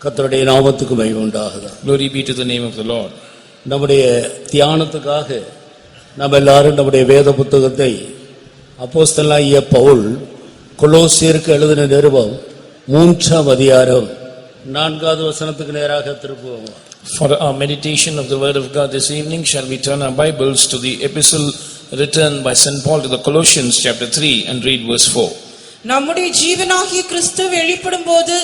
கர்த்தருடைய நாமத்துக்கு மகிமை உண்டாகுக. Glory be to the name of the Lord. நம்முடைய தியானத்துக்காக நாம் எல்லாரும் நம்முடைய வேத புத்தகத்தை அப்போஸ்தலனாகிய பவுல் கொலோசியருக்கு எழுதின நிருபம் 3ஆம் அதிகாரம் 4வது வசனத்துக்கு நேராக திருப்புவோம். For our meditation of the word of God this evening, shall we turn our Bibles to the epistle written by St. Paul to the Colossians chapter 3 and read verse 4. நம்முடைய ஜீவனாகிய கிறிஸ்து வெளிப்படும்போது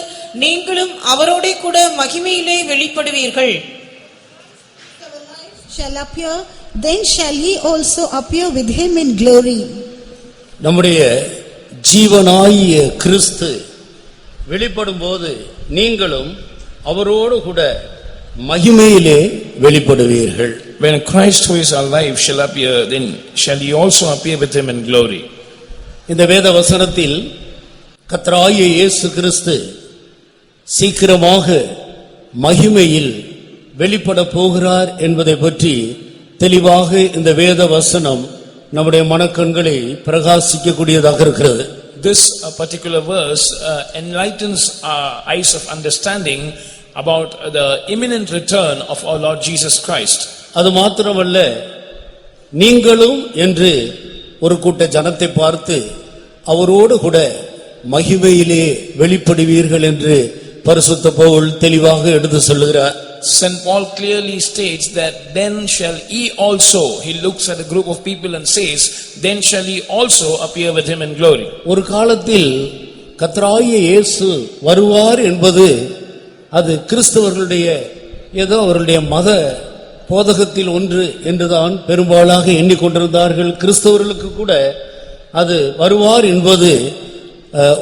நீங்களும் அவரோடே கூட மகிமையிலே வெளிப்படுவீர்கள். Shall appear, then shall ye also appear with him in glory. நம்முடைய ஜீவனாகிய கிறிஸ்து வெளிப்படும்போது நீங்களும் அவரோடு கூட மகிமையிலே வெளிப்படுவீர்கள். When Christ who is alive shall appear, then shall ye also appear with him in glory. இந்த வேத வசனத்தில் கர்த்தராகிய இயேசு கிறிஸ்து சீக்கிரமாக மகிமையில் வெளிப்பட போகிறார் என்பதை பற்றி தெளிவாக இந்த வேத வசனம் நம்முடைய மனக்கண்களை பிரகாசிக்கக்கூடியதாக இருக்கிறது. This particular verse enlightens our eyes of understanding about the imminent return of our Lord Jesus Christ. அது மாத்திரமல்ல, நீங்களும் என்று ஒரு கூட்ட ஜனத்தை பார்த்து அவரோடு கூட மகிமையிலே வெளிப்படுவீர்கள் என்று பரிசுத்த பவுல் தெளிவாக எடுத்து சொல்லுகிறார். St. Paul clearly states that then shall ye also, he looks at a group of people and says, then shall ye also appear with him in glory. ஒரு காலத்தில் கர்த்தராகிய இயேசு வருவார் என்பது அது கிறிஸ்தவர்களுடைய ஏதோ அவர்களுடைய மத போதகத்தில் ஒன்று என்றுதான் பெரும்பாலாக எண்ணிக்கொண்டிருந்தார்கள். கிறிஸ்தவர்களுக்கு கூட அது வருவார் என்பது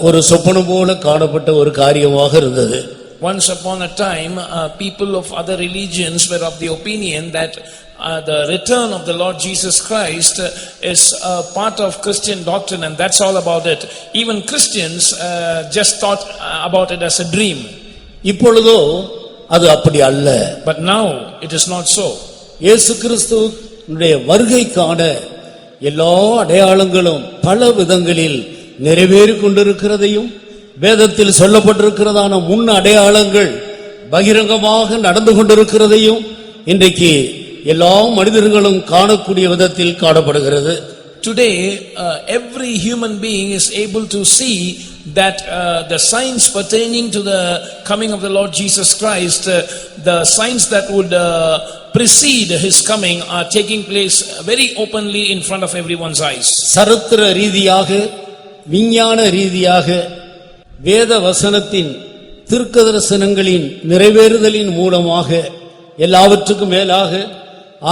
ஒரு சொப்பனம் போல காணப்பட்ட ஒரு காரியமாக இருந்தது. Once upon a time, people of other religions were of the opinion that the return of the Lord Jesus Christ is a part of Christian doctrine and that's all about it. Even Christians just thought about it as a dream. இப்பொழுதோ அது அப்படி அல்ல. But now it is not so. இயேசு கிறிஸ்துவினுடைய வருகைக்கான எல்லா அடையாளங்களும் பல விதங்களில் நிறைவேறிக் கொண்டிருக்கிறதையும் வேதத்தில் சொல்லப்பட்டிருக்கிறதான முன் அடையாளங்கள் பகிரங்கமாக நடந்து கொண்டிருக்கிறதையும் இன்றைக்கு எல்லா மனிதர்களும் காணக்கூடிய விதத்தில் காணப்படுகிறது. Today, every human being is able to see that the signs pertaining to the coming of the Lord Jesus Christ, the signs that would precede his coming are taking place very openly in front of everyone's eyes. சரித்திர ரீதியாக, விஞ்ஞான ரீதியாக, வேத வசனத்தின் தீர்க்கதரிசனங்களின் நிறைவேறுதலின் மூலமாக, எல்லாவற்றுக்கும் மேலாக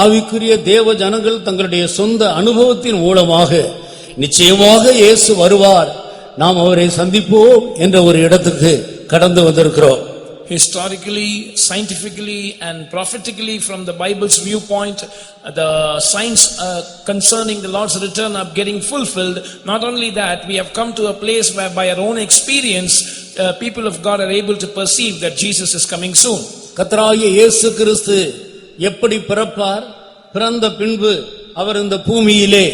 ஆவிக்குரிய தேவ ஜனங்கள் தங்களுடைய சொந்த அனுபவத்தின் மூலமாக நிச்சயமாக இயேசு வருவார், நாம் அவரை சந்திப்போம் என்ற ஒரு இடத்துக்கு கடந்து வந்திருக்கிறோம். Historically, scientifically and prophetically from the Bible's viewpoint, the signs concerning the Lord's return are getting fulfilled. Not only that, we have come to a place where by our own experience, people of God are able to perceive that Jesus is coming soon. கர்த்தராகிய இயேசு கிறிஸ்து எப்படி பிறப்பார், பிறந்த பின்பு அவர் இந்த பூமியிலே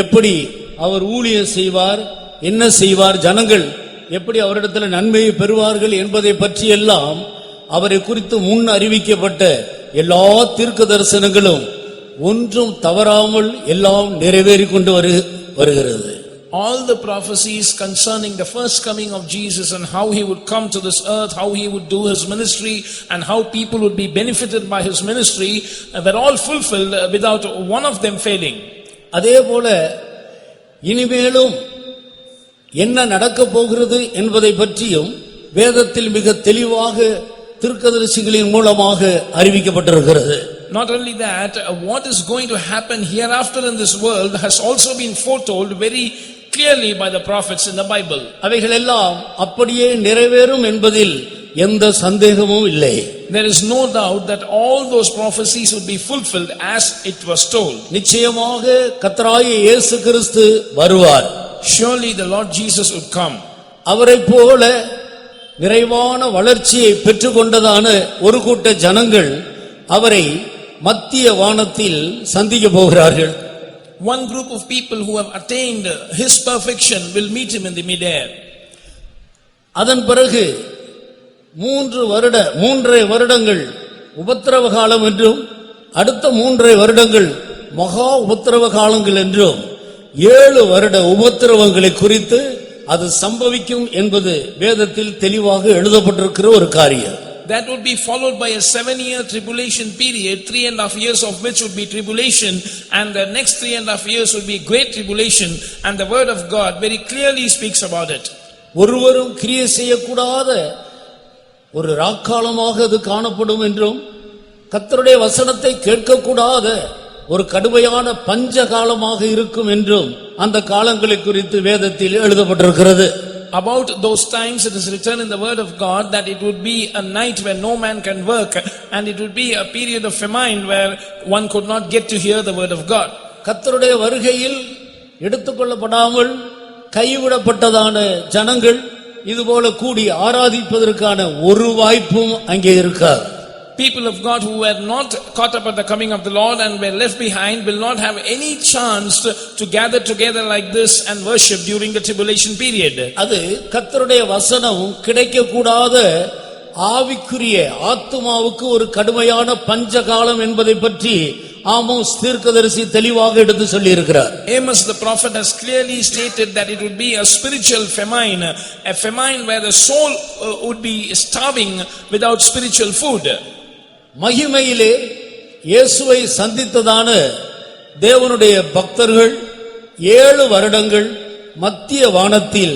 எப்படி அவர் ஊழியம் செய்வார், என்ன செய்வார், ஜனங்கள் எப்படி அவரிடத்தில் நன்மையை பெறுவார்கள் என்பதை பற்றியெல்லாம் அவரை குறித்து முன் அறிவிக்கப்பட்ட எல்லா தீர்க்க தரிசனங்களும் ஒன்றும் தவறாமல் எல்லாம் நிறைவேறிக் கொண்டு வருகிறது. All the prophecies concerning the first coming of Jesus and how he would come to this earth, how he would do his ministry and how people would be benefited by his ministry were all fulfilled without one of them failing. அதே போல இனிமேலும் என்ன நடக்க போகிறது என்பதை பற்றியும் வேதத்தில் மிக தெளிவாக தீர்க்கதரிசிகளின் மூலமாக அறிவிக்கப்பட்டிருக்கிறது. Not only that, what is going to happen hereafter in this world has also been foretold very clearly by the prophets in the Bible. அவைகள் எல்லாம் அப்படியே நிறைவேறும் என்பதில் எந்த சந்தேகமும் இல்லை. There is no doubt that all those prophecies would be fulfilled as it was told. நிச்சயமாக கர்த்தராகிய இயேசு கிறிஸ்து வருவார். Surely the Lord Jesus would come. அவரைப் போல நிறைவான வளர்ச்சியை பெற்றுக்கொண்டதான ஒரு கூட்ட ஜனங்கள் அவரை மத்திய வானத்தில் சந்திக்க போகிறார்கள். One group of people who have attained his perfection will meet him in the mid-air. அதன் பிறகு மூன்றரை வருடங்கள் உபத்திரவ காலம் என்றும் அடுத்த 3.5 வருடங்கள் மகா உபத்திரவ காலங்கள் என்றும் 7 வருட உபத்திரவங்களை குறித்து அது சம்பவிக்கும் என்பது வேதத்தில் தெளிவாக எழுதப்பட்டிருக்கிற ஒரு காரியம். That would be followed by a 7-year tribulation period, 3.5 years of which would be tribulation, and the next 3.5 years would be great tribulation, and the word of God very clearly speaks about it. ஒருவரும் கிரியை செய்யக்கூடாத ஒரு ராக்காலமாக அது காணப்படும் என்றும் கர்த்தருடைய வசனத்தை கேட்கக்கூடாத ஒரு கடுமையான பஞ்ச காலமாக இருக்கும் என்றும் அந்த காலங்களை குறித்து வேதத்தில் எழுதப்பட்டிருக்கிறது. About those times it is written in the word of God that it would be a night when no man can work, and it would be a period of famine where one could not get to hear the word of God. கர்த்தருடைய வருகையில் எடுத்துக்கொள்ளப்படாமல் கைவிடப்பட்டதான ஜனங்கள் இதுபோல கூடி ஆராதிப்பதற்கான ஒரு வாய்ப்பும் அங்கே இருக்காது. People of God who were not caught up at the coming of the Lord and were left behind will not have any chance to gather together like this and worship during the tribulation period. அது கர்த்தருடைய வசனம் கிடைக்க கூடாத ஆவிக்குரிய ஆத்துமாவுக்கு ஒரு கடுமையான பஞ்சகாலம் என்பதை பற்றி ஆமோஸ் தீர்க்கதரிசி தெளிவாக எடுத்து சொல்லி இருக்கிறார். Amos the prophet has clearly stated that it would be a spiritual famine, a famine where the soul would be starving without spiritual food. மகிமையிலே இயேசுவை சந்தித்ததான தேவனுடைய பக்தர்கள் 7 வருடங்கள் மத்திய வானத்தில்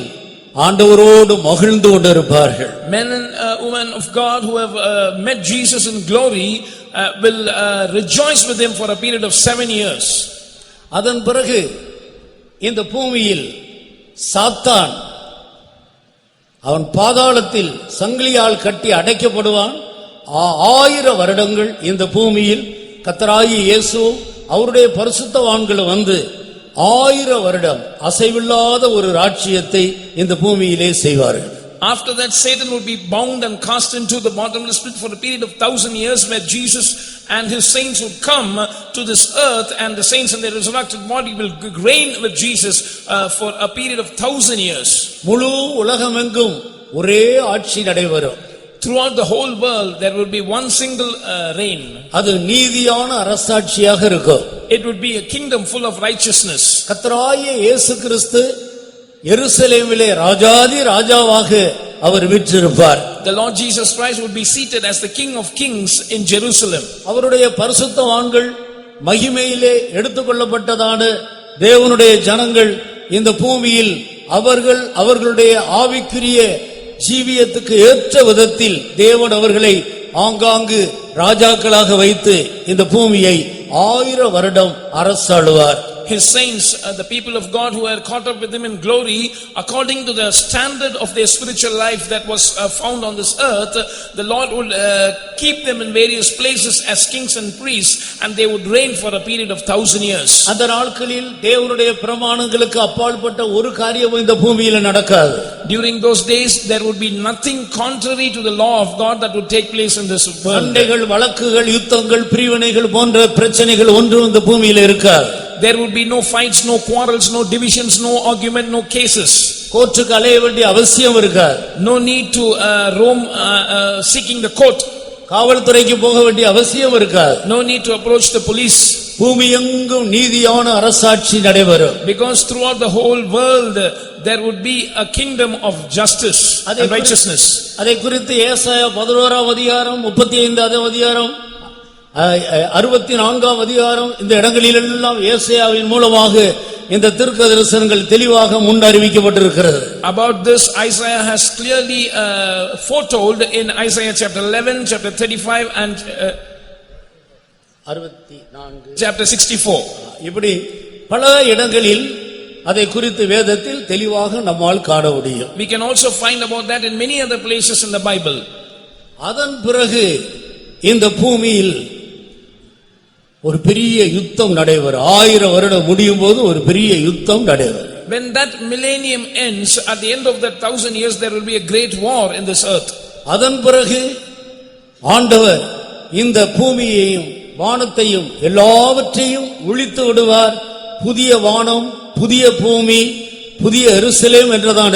ஆண்டவரோடு மகிழ்ந்து கொண்டிருப்பார்கள். Men and women of God who have met Jesus in glory will rejoice with him for a period of 7 years. அதன் பிறகு இந்த பூமியில் சாத்தான் அவன் பாதாளத்தில் சங்கிலியால் கட்டி அடைக்கப்படுவான். 1000 வருடங்கள் இந்த பூமியில் கர்த்தராகிய இயேசு அவருடைய பரிசுத்தவான்கள் வந்து 1000 வருடம் அசைவில்லாத ஒரு ராஜ்யத்தை இந்த பூமியிலே செய்வார்கள். After that, Satan will be bound and cast into the bottomless pit for a period of 1000 years, where Jesus and his saints would come to this earth, and the saints in their resurrected body will reign with Jesus for a period of 1000 years. முழு உலகமெங்கும் ஒரே ஆட்சி நடைபெறும். Throughout the whole world there will be one single reign. அது நீதியான அரசாட்சியாக இருக்கும். It would be a kingdom full of righteousness. கர்த்தராகிய இயேசு கிறிஸ்து எருசலேமிலே ராஜாதி ராஜாவாக அவர் வீற்றிருப்பார். The Lord Jesus Christ would be seated as the King of Kings in Jerusalem. அவருடைய பரிசுத்தவான்கள் மகிமையிலே எடுத்துக்கொள்ளப்பட்டதான தேவனுடைய ஜனங்கள் இந்த பூமியில் அவர்களுடைய ஆவிக்குரிய ஜீவியத்துக்கு ஏற்ற விதத்தில் தேவன் அவர்களை ஆங்காங்கு ராஜாக்களாக வைத்து இந்த பூமியை 1000 வருடம் அரசாளுவார். His saints, the people of God who were caught up with him in glory, according to the standard of their spiritual life that was found on this earth, the Lord would keep them in various places as kings and priests, and they would reign for a period of 1000 years. அந்த நாட்களில் தேவனுடைய பிரமாணங்களுக்கு அப்பாற்பட்ட ஒரு காரியமும் இந்த பூமியில் நடக்காது. During those days there would be nothing contrary to the law of God that would take place in this world. சண்டைகள், வழக்குகள், யுத்தங்கள், பிரிவினைகள் போன்ற பிரச்சனைகள் ஒன்றும் இந்த பூமியில் இருக்காது. There would be no fights, no quarrels, no divisions, no argument, no cases. கோர்ட்டுக்கு அலைய வேண்டிய அவசியம் இருக்காது. No need to roam seeking the court. காவல்துறைக்கு போக வேண்டிய அவசியம் இருக்காது. No need to approach the police. பூமியெங்கும் நீதியான அரசாட்சி நடைபெறும். Because throughout the whole world there would be a kingdom of justice and righteousness. அதை குறித்து ஏசாயா 11ஆம் அதிகாரம் 35ஆம் அதிகாரம் 64ஆம் அதிகாரம் இந்த இடங்களிலெல்லாம் ஏசாயாவின் மூலமாக இந்த தீர்க்கதரிசனங்கள் தெளிவாக முன்னறிவிக்கப்பட்டிருக்கிறது. About this Isaiah has clearly foretold in Isaiah chapter 11, chapter 35 and 64 chapter 64. இப்படி பல இடங்களில் அதை குறித்து வேதத்தில் தெளிவாக நம்மால் காண முடியும். We can also find about that in many other places in the Bible. அதன் பிறகு இந்த பூமியில் ஒரு பெரிய யுத்தம் நடைபெறும். 1000 வருடம் முடியும் போது ஒரு பெரிய யுத்தம் நடைபெறும். When that millennium ends, at the end of that 1000 years there will be a great war in this earth. அதன் பிறகு ஆண்டவர் இந்த பூமியையும் வானத்தையும் எல்லாவற்றையும் ஒழித்து விடுவார். புதிய வானம், புதிய பூமி, புதிய எருசலேம் என்றதான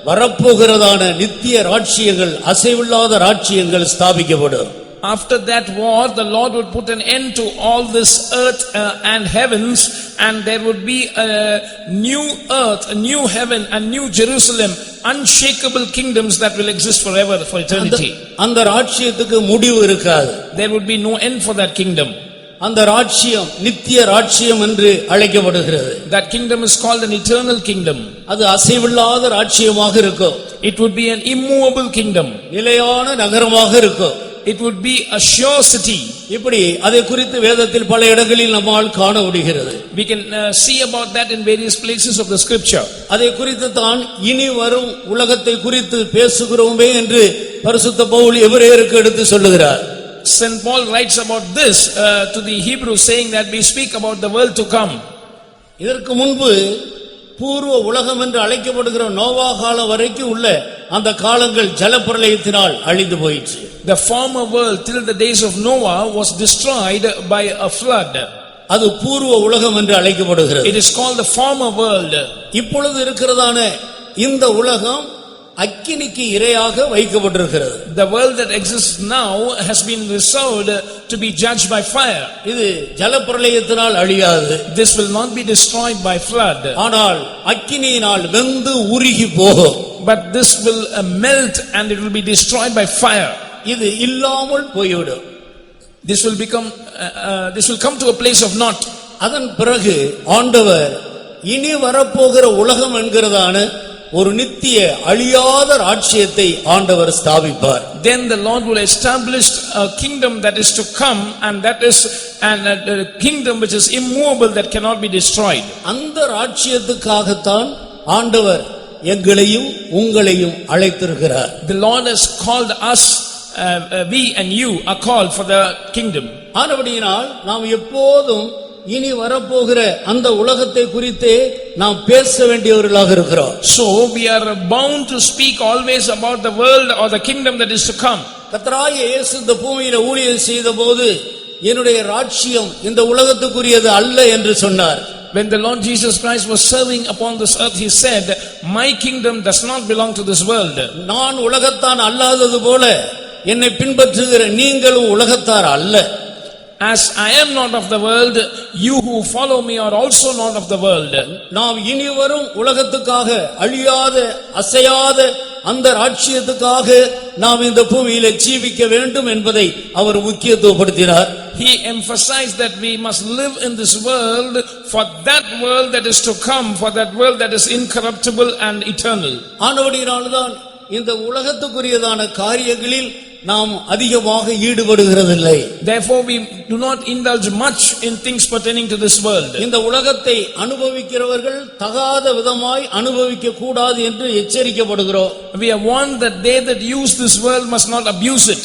வரப்போகிறதான நித்திய ராஜ்யங்கள், அசைவில்லாத ராஜ்யங்கள் ஸ்தாபிக்கப்படும். After that war, the Lord would put an end to all this earth and heavens, and there would be a new earth, a new heaven, and new Jerusalem, unshakable kingdoms that will exist forever, for eternity. அந்த ராஜ்யத்துக்கு முடிவு இருக்காது. There would be no end for that kingdom. அந்த ராஜ்யம் நித்திய ராஜ்யம் என்று அழைக்கப்படுகிறது. That kingdom is called an eternal kingdom. அது அசைவில்லாத ராஜ்யமாக இருக்கும். It would be an immovable kingdom. நிலையான நகரமாக இருக்கும். It would be a sure city. இப்படி அதை குறித்து வேதத்தில் பல இடங்களில் நம்மால் காண முடிகிறது. We can see about that in various places of the scripture. அதை குறித்து தான் இனி வரும் உலகத்தை குறித்து பேசுகிறோமே என்று பரிசுத்த பவுல் எபிரேயருக்கு எடுத்து சொல்லுகிறார். St. Paul writes about this to the Hebrews, saying that we speak about the world to come. இதற்கு முன்பு பூர்வ உலகம் என்று அழைக்கப்படுகிற நோவா காலம் வரைக்கும் உள்ள அந்த காலங்கள் ஜலப்பிரளயத்தினால் அழிந்து போயிற்று. The former world till the days of Noah was destroyed by a flood. அது பூர்வ உலகம் என்று அழைக்கப்படுகிறது. It is called the former world. இப்பொழுது இருக்கிறதான இந்த உலகம் அக்கினிக்கு இரையாக வைக்கப்பட்டிருக்கிறது. The world that exists now has been reserved to be judged by fire. இது ஜலப்பிரளயத்தினால் அழியாது. This will not be destroyed by flood. ஆனால் அக்கினியினால் வெந்து உருகி போகும். But this will melt and it will be destroyed by fire. இது இல்லாமல் போய்விடும். This will come to a place of naught. அதன் பிறகு ஆண்டவர் இனி வரப்போகிற உலகம் என்கிறதான ஒரு நித்திய அழியாத ராஜ்யத்தை ஆண்டவர் ஸ்தாபிப்பார். Then the Lord will establish a kingdom that is to come, and that is a kingdom which is immovable, that cannot be destroyed. அந்த ராஜ்யத்துக்காகத்தான் ஆண்டவர் எங்களையும் உங்களையும் அழைத்திருக்கிறார். The Lord has called us, we and you are called for the kingdom. ஆனபடியினால் நாம் எப்போதும் இனி வரப்போகிற அந்த உலகத்தை குறித்தே நாம் பேச வேண்டியவர்களாக இருக்கிறோம். So we are bound to speak always about the world or the kingdom that is to come. கர்த்தராகிய இயேசு இந்த பூமியில ஊழியம் செய்தபோது என்னுடைய ராஜ்யம் இந்த உலகத்துக்குரியது அல்ல என்று சொன்னார். When the Lord Jesus Christ was serving upon this earth, he said, my kingdom does not belong to this world. நான் உலகத்தான் அல்லாதது போல என்னை பின்பற்றுகிற நீங்களும் உலகத்தார் அல்ல. As I am not of the world, you who follow me are also not of the world. நாம் இனி வரும் உலகத்துக்காக அழியாத அசையாத அந்த ராஜ்யத்துக்காக நாம் இந்த பூமியிலே ஜீவிக்க வேண்டும் என்பதை அவர் முக்கியத்துவப்படுத்தினார். He emphasized that we must live in this world for that world that is to come, for that world that is incorruptible and eternal. ஆனபடியினால்தான் இந்த உலகத்துக்குரியதான காரியங்களில் நாம் அதிகமாக ஈடுபடுகிறதில்லை. Therefore we do not indulge much in things pertaining to this world. இந்த உலகத்தை அனுபவிக்கிறவர்கள் தகாத விதமாய் அனுபவிக்க கூடாது என்று எச்சரிக்கப்படுகிறோம். We are warned that they that use this world must not abuse it.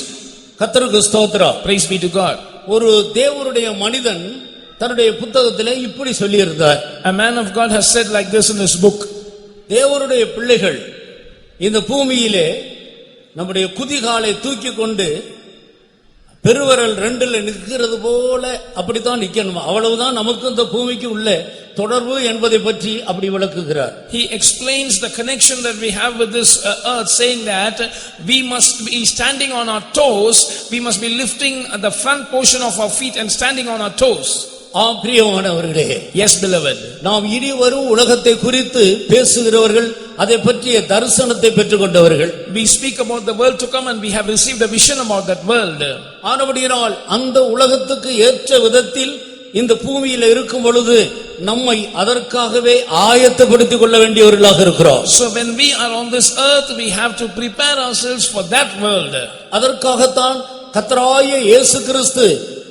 கர்த்தருக்கு ஸ்தோத்திரம். Praise be to God. ஒரு தேவனுடைய மனிதன் தன்னுடைய புத்தகத்திலே இப்படி சொல்லியிருந்தார். A man of God has said like this in his book. தேவனுடைய பிள்ளைகள் இந்த பூமியிலே நம்முடைய குதிகாலை தூக்கி கொண்டு பெருவரல் ரெண்டுல நிற்கிறது போல அப்படித்தான் நிக்கணும். அவ்வளவுதான் நமக்கு இந்த பூமிக்கு உள்ள தொடர்பு என்பதை பற்றி அப்படி விளக்குகிறார். He explains the connection that we have with this earth, saying that we must be standing on our toes, we must be lifting the front portion of our feet and standing on our toes. பிரியமானவர்களே, yes beloved, நாம் இனி வரும் உலகத்தை குறித்து பேசுகிறவர்கள், அதை பற்றிய தரிசனத்தை பெற்றுக்கொண்டவர்கள். We speak about the world to come and we have received a vision about that world. ஆனபடியால் அந்த உலகத்துக்கு ஏற்ற விதத்தில் இந்த பூமியில இருக்கும் பொழுது நம்மை அதற்காகவே ஆயத்தப்படுத்திக் கொள்ள வேண்டியவர்களாக இருக்கிறோம். So when we are on this earth, we have to prepare ourselves for that world. அதற்காகத்தான் கர்த்தராகிய இயேசு கிறிஸ்து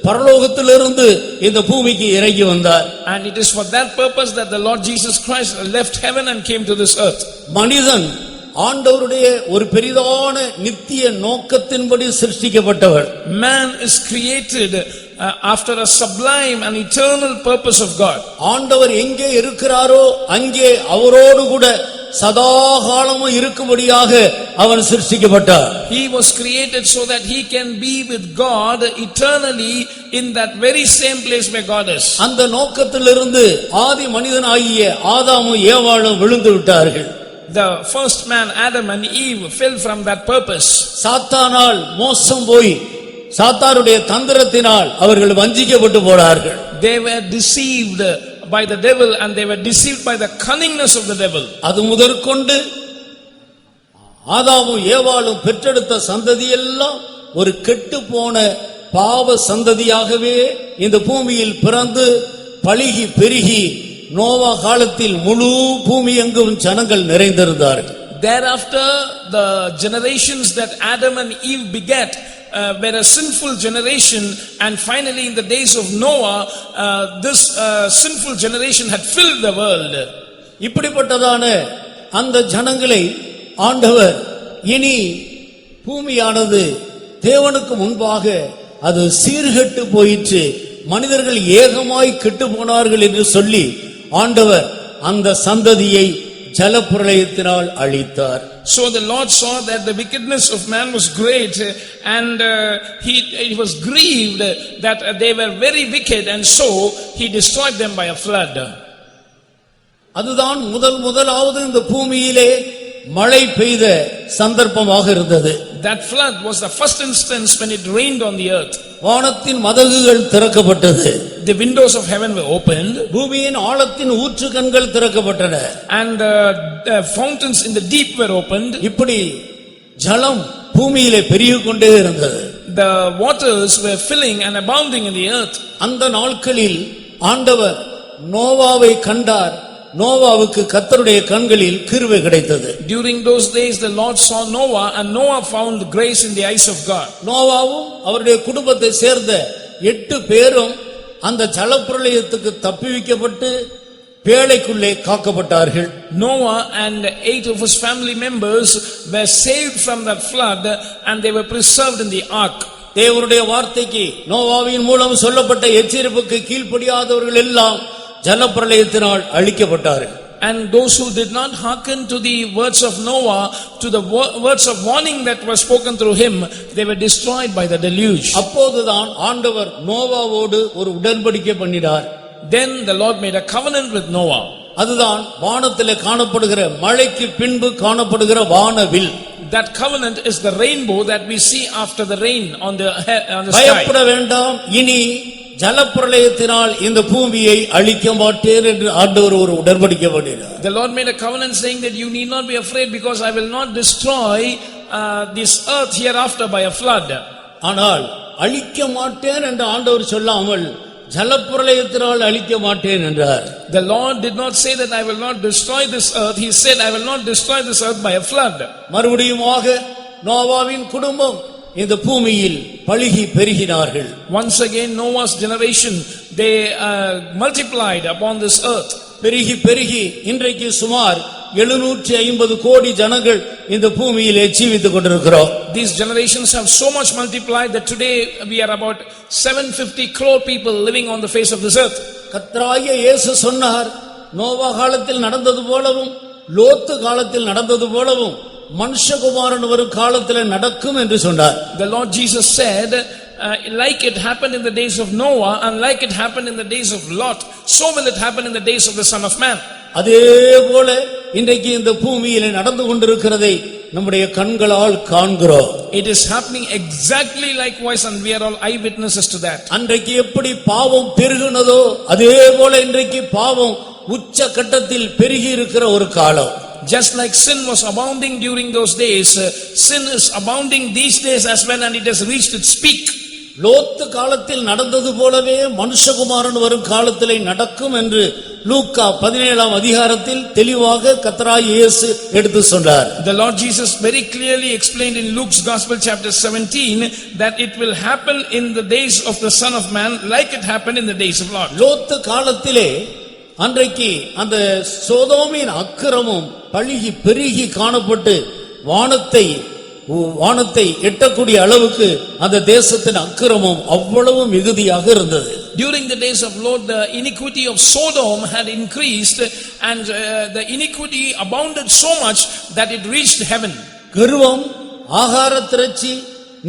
பரலோகத்திலிருந்து இந்த பூமிக்கு இறங்கி வந்தார். And it is for that purpose that the Lord Jesus Christ left heaven and came to this earth. மனிதன் ஆண்டவருடைய ஒரு பெரிதான நித்திய நோக்கத்தின்படி சிருஷ்டிக்கப்பட்டவர். Man is created after a sublime and eternal purpose of God. ஆண்டவர் எங்கே இருக்கிறாரோ அங்கே அவரோடு கூட சதாகாலமும் இருக்கும்படியாக அவன் சிருஷ்டிக்கப்பட்டார். He was created so that he can be with God eternally in that very same place where God is. அந்த நோக்கத்திலிருந்து ஆதி மனிதனாகிய ஆதாமும் ஏவாளும் விழுந்து விட்டார்கள். The first man, Adam and Eve, fell from that purpose. சாத்தானால் மோசம் போய் சாத்தானுடைய தந்திரத்தினால் அவர்கள் வஞ்சிக்கப்பட்டு போனார்கள். They were deceived by the devil and they were deceived by the cunningness of the devil. அது முதற்கொண்டு ஆதாமும் ஏவாளும் பெற்றெடுத்த சந்ததி எல்லாம் ஒரு கெட்டுப்போன பாவ சந்ததியாகவே இந்த பூமியில் பிறந்து பலுகி பெருகி நோவா காலத்தில் முழு பூமி எங்கும் ஜனங்கள் நிறைந்திருந்தார்கள். Thereafter the generations that Adam and Eve begat were a sinful generation, and finally in the days of Noah this sinful generation had filled the world. இப்படிப்பட்டதான அந்த ஜனங்களை ஆண்டவர் இனி பூமியானது தேவனுக்கு முன்பாக அது சீர்கெட்டு போயிற்று, மனிதர்கள் ஏகமாய் கெட்டு போனார்கள் என்று சொல்லி ஆண்டவர் அந்த சந்ததியை ஜலப்பிரளயத்தினால் அழித்தார். So the Lord saw that the wickedness of man was great, and he was grieved that they were very wicked, and so he destroyed them by a flood. அதுதான் முதலாவது இந்த பூமியிலே மழை பெய்த சந்தர்ப்பமாக இருந்தது. That flood was the first instance when it rained on the earth. வானத்தின் மதகுகள் திறக்கப்பட்டது. The windows of heaven were opened. பூமியின் ஆழத்தின் ஊற்றுக்கண்கள் திறக்கப்பட்டன. And the fountains in the deep were opened. இப்படி ஜலம் பூமியிலே பெருகிக் கொண்டே இருந்தது. The waters were filling and abounding in the earth. அந்த நாட்களில் ஆண்டவர் நோவாவை கண்டார். நோவாவுக்கு கர்த்தருடைய கண்களில் கிருபை கிடைத்தது. During those days the Lord saw Noah, and Noah found grace in the eyes of God. நோவாவும் அவருடைய குடும்பத்தை சேர்ந்த 8 பேரும் அந்த ஜலப்பிரளயத்துக்கு தப்புவிக்கப்பட்டு பேழைக்குள்ளே காக்கப்பட்டார்கள். Noah and 8 of his family members were saved from that flood, and they were preserved in the ark. தேவனுடைய வார்த்தைக்கு நோவாவின் மூலம் சொல்லப்பட்ட எச்சரிப்புக்கு கீழ்ப்படியாதவர்கள் எல்லாம் ஜலப்பிரளயத்தினால் அழிக்கப்பட்டார்கள். And those who did not hearken to the words of Noah, to the words of warning that were spoken through him, they were destroyed by the deluge. அப்போதுதான் ஆண்டவர் நோவாவோடு ஒரு உடன்படிக்கை பண்ணினார். Then the Lord made a covenant with Noah. அதுதான் வானத்திலே காணப்படுகிற மழைக்கு பின்பு காணப்படுகிற வானவில். That covenant is the rainbow that we see after the rain on the sky. பயப்பட வேண்டாம், இனி ஜலப்பிரளயத்தினால் இந்த பூமியை அழிக்க மாட்டேன் என்று ஆண்டவர் ஒரு உடன்படிக்கை பண்ணினார். The Lord made a covenant saying that you need not be afraid, because I will not destroy this earth hereafter by a flood. ஆனால் அழிக்க மாட்டேன் என்று ஆண்டவர் சொல்லாமல் ஜலப்பிரளயத்தினால் அழிக்க மாட்டேன் என்றார். The Lord did not say that I will not destroy this earth. He said I will not destroy this earth by a flood. மறுபடியுமாக நோவாவின் குடும்பம் இந்த பூமியில் பலுகி பெருகினார்கள். Once again Noah's generation, they multiplied upon this earth. பெருகி இன்றைக்கு சுமார் 750 கோடி ஜனங்கள் இந்த பூமியிலே ஜீவித்துக் கொண்டிருக்கிறோம். These generations have so much multiplied that today we are about 750 crore people living on the face of this earth. கர்த்தராகிய இயேசு சொன்னார், நோவா காலத்தில் நடந்தது போலவும் லோத்து காலத்தில் நடந்தது போலவும் மனுஷகுமாரன் வரும் காலத்தில் நடக்கும் என்று சொன்னார். The Lord Jesus said, like it happened in the days of Noah and like it happened in the days of Lot, so will it happen in the days of the Son of Man. அதே போல இன்றைக்கு இந்த பூமியிலே நடந்து கொண்டிருக்கிறதை நம்முடைய கண்களால் காண்கிறோம். It is happening exactly likewise, and we are all eyewitnesses to that. அன்றைக்கு எப்படி பாவம் பெருகினதோ அதே போல இன்றைக்கு பாவம் உச்ச கட்டத்தில் பெருகி இருக்கிற ஒரு காலம். Just like sin was abounding during those days, sin is abounding these days as well, and it has reached its peak. லோத்து காலத்தில் நடந்தது போலவே மனுஷகுமாரன் வரும் காலத்திலே நடக்கும் என்று லூக்கா 17ஆம் அதிகாரத்தில் தெளிவாக கர்த்தராகிய இயேசு எடுத்து சொன்னார். The Lord Jesus very clearly explained in Luke's Gospel chapter 17 that it will happen in the days of the Son of Man like it happened in the days of Lot. லோத்து காலத்திலே அன்றைக்கு அந்த சோதோமின் அக்கிரமம் பலுகி பெருகி காணப்பட்டு வானத்தை எட்டக்கூடிய அளவுக்கு அந்த தேசத்தின் அக்கிரமம் அவ்வளவு மிகுதியாக இருந்தது. During the days of Lot, the iniquity of Sodom had increased, and the iniquity abounded so much that it reached heaven. கர்வம், ஆகார திரட்சி,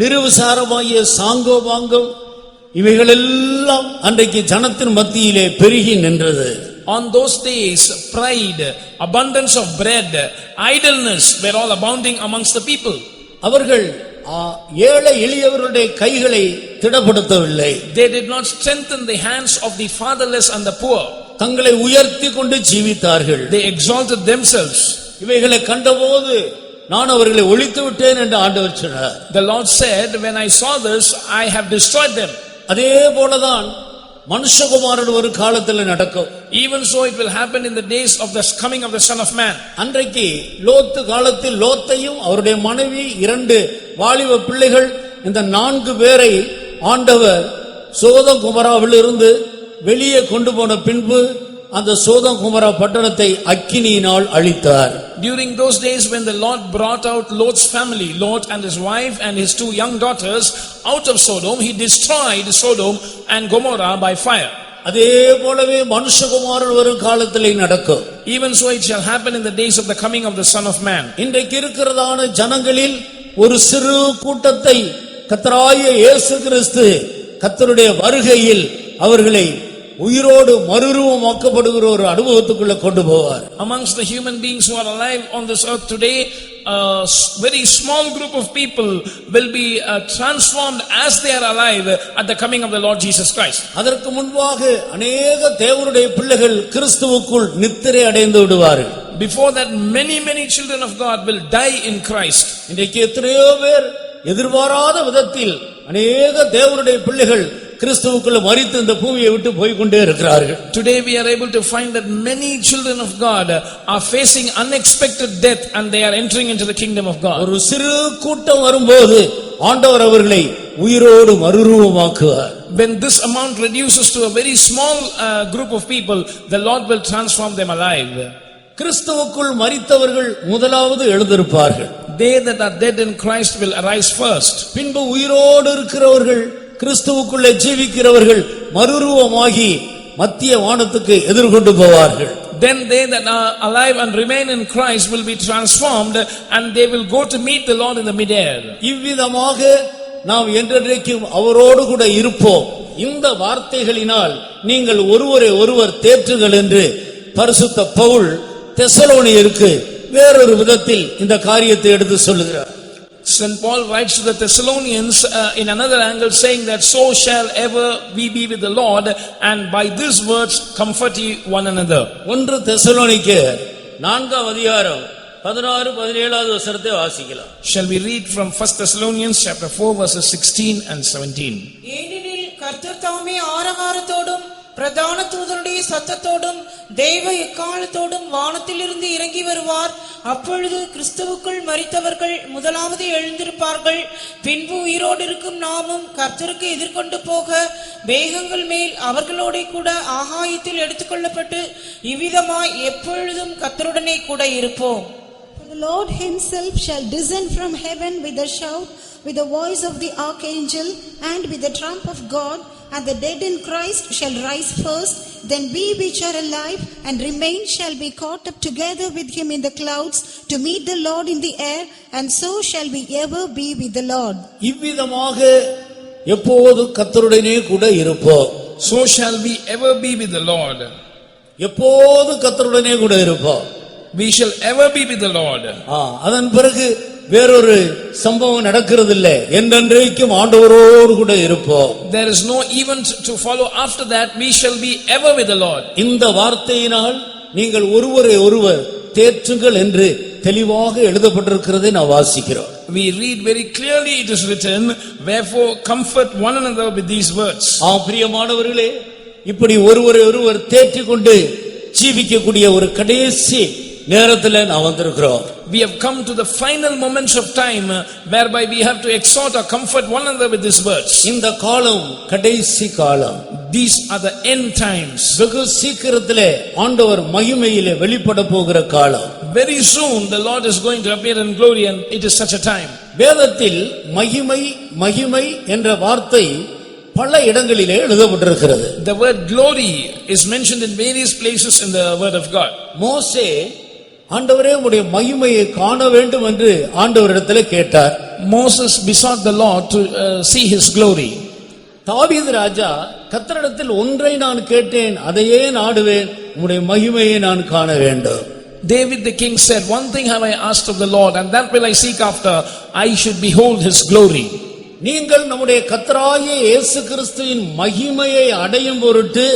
நிர்விசாரமாகிய சாங்கோபாங்கம் இவைகளெல்லாம் அன்றைக்கு ஜனத்தின் மத்தியிலே பெருகி நின்றது. On those days, pride, abundance of bread, idleness were all abounding amongst the people. அவர்கள் ஏழை எளியவருடைய கைகளை திடப்படுத்தவில்லை. They did not strengthen the hands of the fatherless and the poor. தங்களை உயர்த்தி கொண்டு ஜீவித்தார்கள். They exalted themselves. இவைகளை கண்டபோது நான் அவர்களை ஒழித்து விட்டேன் என்று ஆண்டவர் சொன்னார். The Lord said, when I saw this, I have destroyed them. அதே போலதான் மனுஷகுமாரன் ஒரு காலத்தில் நடக்கும். Even so it will happen in the days of the coming of the Son of Man. அன்றைக்கு லோத்து காலத்தில் லோத்தையும் அவருடைய மனைவி 2 வாலிப பிள்ளைகள் இந்த 4 பேரை ஆண்டவர் சோதோம் குமராவில் இருந்து வெளியே கொண்டு போன பின்பு அந்த சோதோம் குமரா பட்டணத்தை அக்கினியினால் அழித்தார். During those days when the Lord brought out Lot's family, Lot and his wife and his 2 young daughters out of Sodom, he destroyed Sodom and Gomorrah by fire. அதே போலவே மனுஷகுமாரன் வரும் காலத்திலே நடக்கும். Even so it shall happen in the days of the coming of the Son of Man. இன்றைக்கு இருக்கிறதான ஜனங்களில் ஒரு சிறு கூட்டத்தை கர்த்தராகிய இயேசு கிறிஸ்து கர்த்தருடைய வருகையில் அவர்களை உயிரோடு மறுரூபமாக்கப்படுகிற ஒரு அனுபவத்துக்குள்ள கொண்டு போவார். Amongst the human beings who are alive on this earth today, a very small group of people will be transformed as they are alive at the coming of the Lord Jesus Christ. அதற்கு முன்பாக अनेक தேவனுடைய பிள்ளைகள் கிறிஸ்துவுக்குள் நித்திரை அடைந்து விடுவார்கள். Before that, many children of God will die in Christ. இன்றைக்கு எத்தனையோ பேர் எதிர்பாராத விதத்தில் अनेक தேவனுடைய பிள்ளைகள் கிறிஸ்துவுக்குள்ள மரித்து இந்த பூமியை விட்டு போய் கொண்டே இருக்கிறார்கள். Today we are able to find that many children of God are facing unexpected death and they are entering into the kingdom of God. ஒரு சிறு கூட்டம் வரும்போது ஆண்டவர் அவர்களை உயிரோடு மறுரூபமாக்குவார். When this amount reduces to a very small group of people, the Lord will transform them alive. கிறிஸ்துவுக்குள் மரித்தவர்கள் முதலாவது எழுந்திருப்பார்கள். They that are dead in Christ will arise first. பின்பு உயிரோடு இருக்கிறவர்கள் கிறிஸ்துவுக்குள்ளே ஜீவிக்கிறவர்கள் மறுரூபமாகி மத்திய வானத்துக்கு எதிர்கொண்டு போவார்கள். Then they that are alive and remain in Christ will be transformed and they will go to meet the Lord in the midair. இவ்விதமாக நாம் என்றென்றைக்கும் அவரோடு கூட இருப்போம். இந்த வார்த்தைகளினால் நீங்கள் ஒருவரை ஒருவர் தேற்றுங்கள் என்று பரிசுத்த பவுல் தெசலோனியருக்கு வேறொரு விதத்தில் இந்த காரியத்தை எடுத்து சொல்லுகிறார். St. Paul writes to the Thessalonians in another angle saying that so shall ever we be with the Lord, and by these words comfort ye one another. 1 தெசலோனிக்கேயர் 4ஆம் அதிகாரம் 16-17 வசனத்தை வாசிக்கலாம். Shall we read from 1 Thessalonians chapter 4 verses 16 and 17. ஏனெனில் கர்த்தர் தாமே ஆரவாரத்தோடும் பிரதான தூதனுடைய சத்தத்தோடும் தேவ எக்காலத்தோடும் வானத்திலிருந்து இறங்கி வருவார். அப்பொழுது கிறிஸ்துவுக்குள் மரித்தவர்கள் முதலாவது எழுந்திருப்பார்கள். பின்பு உயிரோடு இருக்கும் நாமும் கர்த்தருக்கு எதிர்கொண்டு போக மேகங்கள் மேல் அவர்களோட கூட ஆகாயத்தில் எடுத்துக்கொள்ளப்பட்டு இவ்விதமாய் எப்பொழுதும் கர்த்தருடனே கூட இருப்போம். The Lord himself shall descend from heaven with a shout, with the voice of the archangel, and with the trump of God, and the dead in Christ shall rise first. Then we which are alive and remain shall be caught up together with him in the clouds to meet the Lord in the air, and so shall we ever be with the Lord. இவ்விதமாக எப்போது கர்த்தருடனே கூட இருப்போம். So shall we ever be with the Lord. எப்போது கர்த்தருடனே கூட இருப்போம். We shall ever be with the Lord. அதன் பிறகு வேறொரு சம்பவம் நடக்கிறது இல்லை. என்றென்றைக்கும் ஆண்டவரோடு கூட இருப்போம். There is no event to follow after that. We shall be ever with the Lord. இந்த வார்த்தையினால் நீங்கள் ஒருவரை ஒருவர் தேற்றுங்கள் என்று தெளிவாக எழுதப்பட்டிருக்கிறதை நான் வாசிக்கிறோம். We read very clearly, it is written, wherefore comfort one another with these words. பிரியமானவர்களே, இப்படி ஒருவரை ஒருவர் தேற்றிக்கொண்டு ஜீவிக்கக்கூடிய ஒரு கடைசி நேரத்தில் நான் வந்திருக்கிறோம். We have come to the final moments of time whereby we have to exhort or comfort one another with these words. இந்த காலம் கடைசி காலம். These are the end times. வெகு சீக்கிரத்திலே ஆண்டவர் மகிமையிலே வெளிப்பட போகிற காலம். Very soon the Lord is going to appear in glory, and it is such a time. வேதத்தில் மகிமை மகிமை என்ற வார்த்தை பல இடங்களிலே எழுதப்பட்டிருக்கிறது. The word glory is mentioned in various places in the word of God. மோசே ஆண்டவரே உம்முடைய மகிமையை காண வேண்டும் என்று ஆண்டவரிடத்தில் கேட்டார். Moses besought the Lord to see his glory. தாவீது ராஜா கர்த்தரிடத்தில் ஒன்றை நான் கேட்டேன், அதையே நாடுவேன், உம்முடைய மகிமையை நான் காண வேண்டும். David the king said, one thing have I asked of the Lord, and that will I seek after, I should behold his glory. நீங்கள் நம்முடைய கர்த்தராகிய இயேசு கிறிஸ்துவின் மகிமையை அடையும் பொருட்டு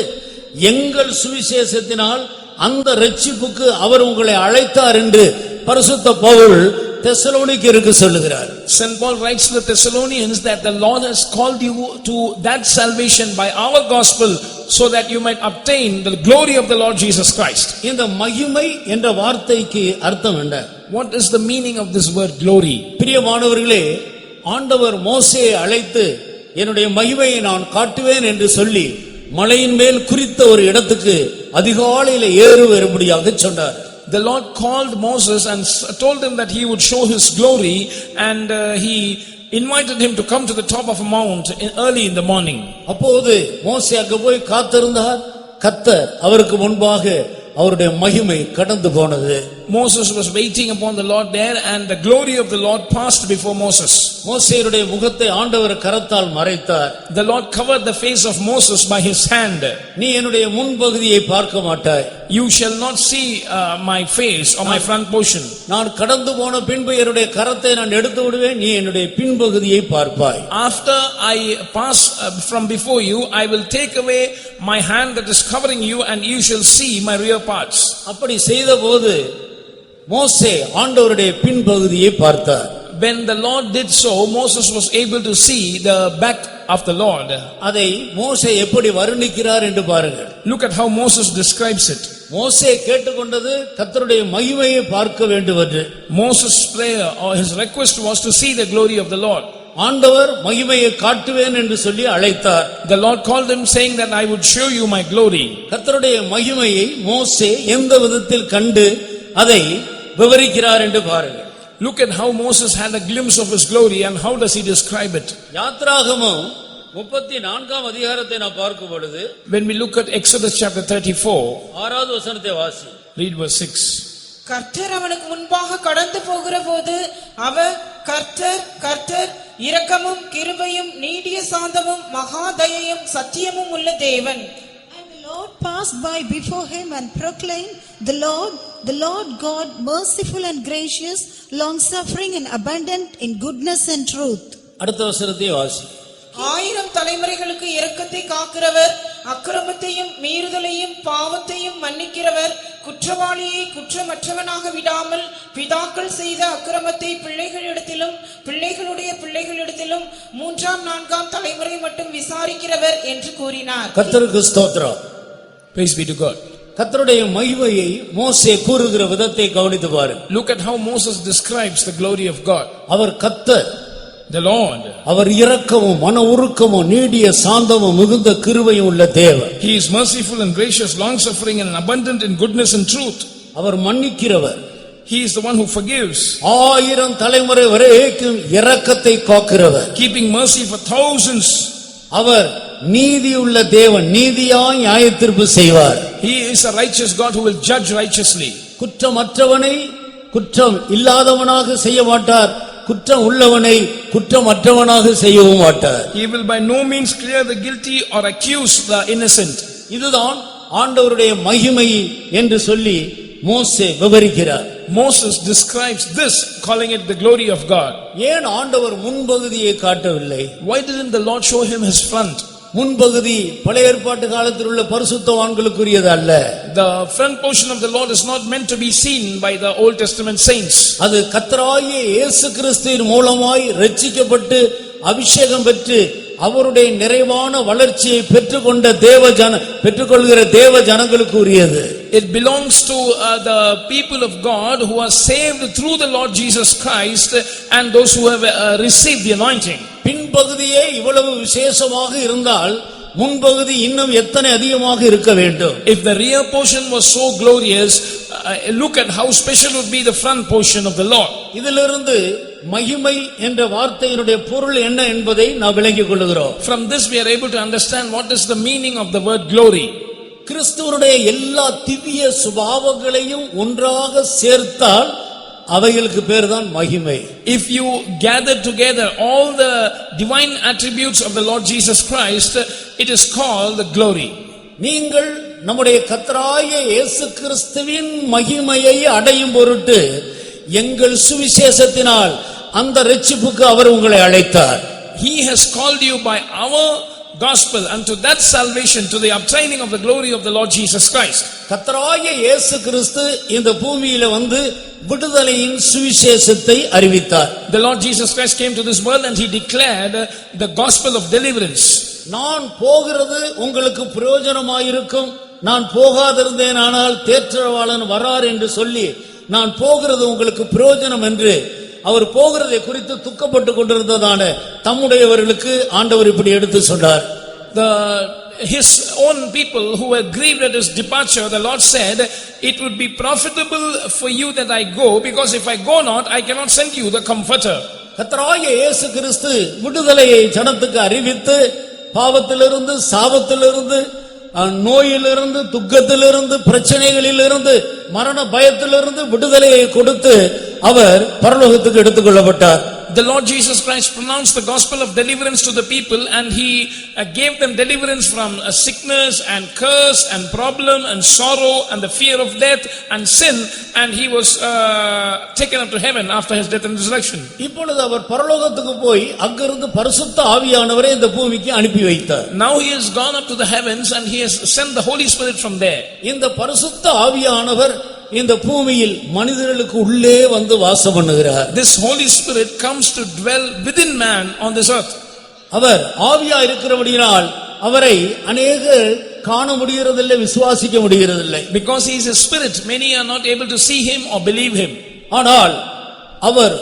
எங்கள் சுவிசேஷத்தினால் அந்த இரட்சிப்புக்கு அவர் உங்களை அழைத்தார் என்று பரிசுத்த பவுல் தெசலோனிக்கேயருக்கு சொல்லுகிறார். St. Paul writes to the Thessalonians that the Lord has called you to that salvation by our gospel so that you might obtain the glory of the Lord Jesus Christ. இந்த மகிமை என்ற வார்த்தைக்கு அர்த்தம் என்ன? What is the meaning of this word glory? பிரியமானவர்களே, ஆண்டவர் மோசேயை அழைத்து என்னுடைய மகிமையை நான் காட்டுவேன் என்று சொல்லி மலையின் மேல் குறித்த ஒரு இடத்துக்கு அதிகாலையில ஏறு வரும்படியாக சொன்னார். The Lord called Moses and told him that he would show his glory, and he invited him to come to the top of a mount early in the morning. அப்போது மோசே அங்க போய் காத்திருந்தார். கர்த்தர் அவருக்கு முன்பாக அவருடைய மகிமை கடந்து போனது. Moses was waiting upon the Lord there, and the glory of the Lord passed before Moses. மோசேயுடைய முகத்தை ஆண்டவர் கரத்தால் மறைத்தார். The Lord covered the face of Moses by his hand. நீ என்னுடைய முன்பகுதியை பார்க்க மாட்டாய். You shall not see my face or my front portion. நான் கடந்து போன பின்பு என்னுடைய கரத்தை நான் எடுத்து விடுவேன், நீ என்னுடைய பின்பகுதியை பார்ப்பாய். After I pass from before you, I will take away my hand that is covering you, and you shall see my rear parts. அப்படி செய்தபோது மோசே ஆண்டவருடைய பின்பகுதியை பார்த்தார். When the Lord did so, Moses was able to see the back of the Lord. அதை மோசே எப்படி வர்ணிக்கிறார் என்று பாருங்கள். Look at how Moses describes it. மோசே கேட்டுக்கொண்டது கர்த்தருடைய மகிமையை பார்க்க வேண்டும் என்று. Moses' prayer or his request was to see the glory of the Lord. ஆண்டவர் மகிமையை காட்டுவேன் என்று சொல்லி அழைத்தார். The Lord called him saying that I would show you my glory. கர்த்தருடைய மகிமையை மோசே எந்த விதத்தில் கண்டு அதை விவரிக்கிறார் என்று பாருங்கள். Look at how Moses had a glimpse of his glory, and how does he describe it? யாத்ராகமம் 34ஆம் அதிகாரத்தை நான் பார்க்கும் பொழுது, When we look at Exodus chapter 34, 6வது வசனத்தை வாசி. read verse 6. கர்த்தர் அவனுக்கு முன்பாக கடந்து போகிற போது அவர் கர்த்தர் கர்த்தர் இரக்கமும் கிருபையும் நீடிய சாந்தமும் மகா தயையும் சத்தியமும் உள்ள தேவன். And the Lord passed by before him and proclaimed, the Lord God, merciful and gracious, long-suffering and abundant in goodness and truth. அடுத்த வசனத்தை வாசி. 1000 தலைமுறைகளுக்கு இரக்கத்தை காக்கிறவர், அக்கிரமத்தையும் மீறுதலையும் பாவத்தையும் மன்னிக்கிறவர், குற்றவாளியை குற்றமற்றவனாக விடாமல் பிதாக்கள் செய்த அக்கிரமத்தை பிள்ளைகளிடத்திலும் பிள்ளைகளுடைய பிள்ளைகளிடத்திலும் 3ஆம் 4ஆம் தலைமுறை மட்டும் விசாரிக்கிறவர் என்று கூறினார். கர்த்தருக்கு ஸ்தோத்திரம். Praise be to God. கர்த்தருடைய மகிமையை மோசே கூறுகிற விதத்தை கவனித்து பாருங்கள். Look at how Moses describes the glory of God. அவர் கர்த்தர், The Lord. அவர் இரக்கமும் மன உருக்கமும் நீடிய சாந்தமும் மிகுந்த கிருபையும் உள்ள தேவன். He is merciful and gracious, long-suffering and abundant in goodness and truth. Our மன்னிக்கிறவர். He is the one who forgives, 1000 தலைமுறை வரைக்கும் இரக்கத்தை காக்கிறவர். keeping mercy for thousands. அவர் நீதியுள்ள தேவன், நீதியாய் நியாயத்தீர்ப்பு செய்வார். He is a righteous God who will judge righteously. குற்றமற்றவனை குற்றம் இல்லாதவனாக செய்ய மாட்டார், குற்றம் உள்ளவனை குற்றமற்றவனாக செய்யவும் மாட்டார். He will by no means clear the guilty or accuse the innocent. இதுதான் ஆண்டவருடைய மகிமை என்று சொல்லி மோசே விவரிக்கிறார். Moses describes this, calling it the glory of God. ஏன் ஆண்டவர் முன்பகுதியை காட்டவில்லை? Why didn't the Lord show him his front? முன்பகுதி பழைய ஏற்பாட்டு காலத்தில் உள்ள பரிசுத்தவான்களுக்குரியது அல்ல. The front portion of the Lord is not meant to be seen by the Old Testament saints. அது கர்த்தராகிய இயேசு கிறிஸ்துவின் மூலமாய் ரட்சிக்கப்பட்டு அபிஷேகம் பெற்று அவருடைய நிறைவான வளர்ச்சியை பெற்றுக்கொள்கிற தேவ ஜனங்களுக்கு உரியது. It belongs to the people of God who are saved through the Lord Jesus Christ, and those who have received the anointing. பின்பகுதியே இவ்வளவு விசேஷமாக இருந்தால் முன்பகுதி இன்னும் எத்தனை அதிகமாக இருக்க வேண்டும். If the rear portion was so glorious, look at how special would be the front portion of the Lord. இதிலிருந்து மகிமை என்ற வார்த்தையினுடைய பொருள் என்ன என்பதை நாம் விளங்கிக் கொள்கிறோம். From this we are able to understand what is the meaning of the word glory. கிறிஸ்துவனுடைய எல்லா திவ்ய சுபாவங்களையும் ஒன்றாக சேர்த்தால் அவைகளுக்கு பேர்தான் மகிமை. If you gather together all the divine attributes of the Lord Jesus Christ, it is called the glory. நீங்கள் நம்முடைய கர்த்தராகிய இயேசு கிறிஸ்துவின் மகிமையை அடையும் பொருட்டு எங்கள் சுவிசேஷத்தினால் அந்த இரட்சிப்புக்கு அவர் உங்களை அழைத்தார். He has called you by our gospel unto that salvation, to the obtaining of the glory of the Lord Jesus Christ. கர்த்தராகிய இயேசு கிறிஸ்து இந்த பூமியில வந்து விடுதலையின் சுவிசேஷத்தை அறிவித்தார். The Lord Jesus Christ came to this world and he declared the gospel of deliverance. நான் போகிறது உங்களுக்கு பிரயோஜனமாயிருக்கும், நான் போகாதிருந்தேன் ஆனால் தேற்றரவாளன் வரார் என்று சொல்லி நான் போகிறது உங்களுக்கு பிரயோஜனம் என்று அவர் போகிறதை குறித்து துக்கப்பட்டு கொண்டிருந்ததான தம்முடையவர்களுக்கு ஆண்டவர் இப்படி எடுத்து சொன்னார். His own people who were grieved at his departure, the Lord said, it would be profitable for you that I go, because if I go not, I cannot send you the comforter. கர்த்தராகிய இயேசு கிறிஸ்து விடுதலையை ஜனத்துக்கு அறிவித்து பாவத்திலிருந்து, சாபத்திலிருந்து, நோயிலிருந்து, துக்கத்திலிருந்து, பிரச்சனைகளிலிருந்து, மரண பயத்திலிருந்து விடுதலையை கொடுத்து அவர் பரலோகத்துக்கு எடுத்துக்கொள்ளப்பட்டார். The Lord Jesus Christ pronounced the gospel of deliverance to the people, and he gave them deliverance from sickness and curse and problem and sorrow and the fear of death and sin, and he was taken up to heaven after his death and resurrection. இப்பொழுது அவர் பரலோகத்துக்கு போய் அங்கிருந்து பரிசுத்த ஆவியானவரை இந்த பூமிக்கு அனுப்பி வைத்தார். Now he has gone up to the heavens and he has sent the Holy Spirit from there. இந்த பரிசுத்த ஆவியானவர் இந்த பூமியில் மனிதர்களுக்கு உள்ளே வந்து வாசம் பண்ணுகிறார். This Holy Spirit comes to dwell within man on this earth. அவர் ஆவியா இருக்கிறபடியால் அவரை அநேகர் காண முடிகிறதில்லை, விசுவாசிக்க முடிகிறதில்லை. Because he is a spirit, many are not able to see him or believe him. ஆனால் அவர்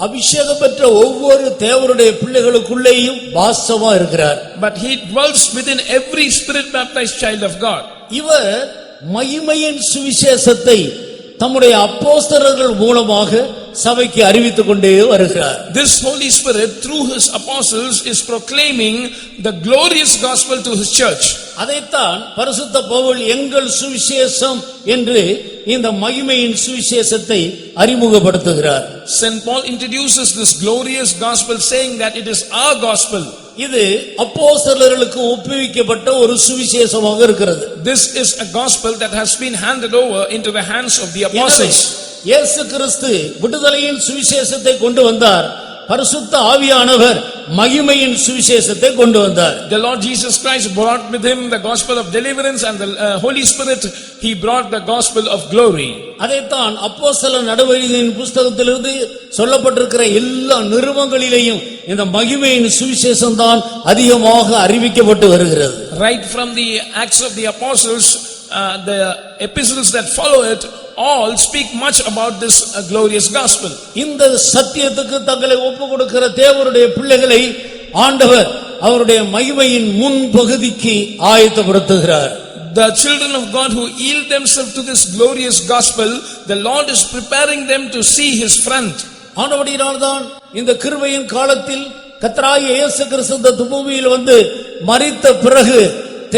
அபிஷேகம் பெற்ற ஒவ்வொரு தேவனுடைய பிள்ளைகளுக்குள்ளேயும் வாசமா இருக்கிறார். But he dwells within every spirit baptized child of God. இவர் மகிமையின் சுவிசேஷத்தை தம்முடைய அப்போஸ்தலர்கள் மூலமாக சபைக்கு அறிவித்துக் கொண்டே வருகிறார். This Holy Spirit through his apostles is proclaiming the glorious gospel to his church. அதைத்தான் பரிசுத்த பவுல் எங்கள் சுவிசேஷம் என்று இந்த மகிமையின் சுவிசேஷத்தை அறிமுகப்படுத்துகிறார். Saint Paul introduces this glorious gospel saying that it is our gospel. இது அப்போஸ்தலர்களுக்கு ஒப்புவிக்கப்பட்ட ஒரு சுவிசேஷமாக இருக்கிறது. This is a gospel that has been handed over into the hands of the apostles. இயேசு கிறிஸ்து விடுதலையின் சுவிசேஷத்தை கொண்டு வந்தார். பரிசுத்த ஆவியானவர் மகிமையின் சுவிசேஷத்தை கொண்டு வந்தார். The Lord Jesus Christ brought with him the gospel of deliverance, and the Holy Spirit he brought the gospel of glory. அதைத்தான் அப்போஸ்தலர் நடவடிக்கையின் புத்தகத்திலிருந்து சொல்லப்பட்டிருக்கிற எல்லா நிருபங்களிலேயும் இந்த மகிமையின் சுவிசேஷம் தான் அதிகமாக அறிவிக்கப்பட்டு வருகிறது. Right from the Acts of the Apostles, the epistles that follow it all speak much about this glorious gospel. இந்த சத்தியத்துக்கு தங்களை ஒப்பு கொடுக்கிற தேவனுடைய பிள்ளைகளை ஆண்டவர் அவருடைய மகிமையின் முன் பகுதிக்கு ஆயத்தப்படுத்துகிறார். The children of God who yield themselves to this glorious gospel, the Lord is preparing them to see his front. ஆனபடியால்தான் இந்த கிருபையின் காலத்தில் கர்த்தராகிய இயேசு கிறிஸ்து இந்த பூமியில் வந்து மரித்த பிறகு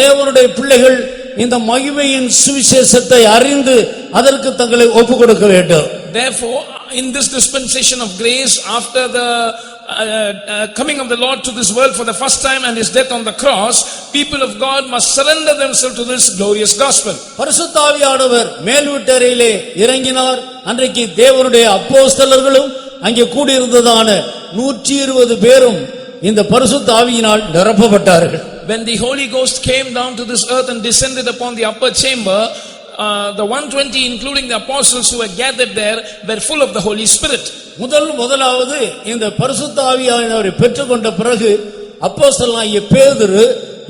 தேவனுடைய பிள்ளைகள் இந்த மகிமையின் சுவிசேஷத்தை அறிந்து அதற்கு தங்களை ஒப்புக் கொடுக்க வேண்டும். Therefore, in this dispensation of grace, after the coming of the Lord to this world for the first time and his death on the cross, people of God must surrender themselves to this glorious gospel. பரிசுத்த ஆவியானவர் மேல் வீட்டறையிலே இறங்கினார். அன்றைக்கு தேவனுடைய அப்போஸ்தலர்களும் அங்கே கூடியிருந்ததான 120 பேரும் இந்த பரிசுத்த ஆவியினால் நிரப்பப்பட்டார்கள். When the Holy Ghost came down to this earth and descended upon the upper chamber, the 120 including the apostles who were gathered there were full of the Holy Spirit. முதலாவது இந்த பரிசுத்த ஆவியானவரை பெற்றுக்கொண்ட பிறகு அப்போஸ்தலனாகிய பேதுரு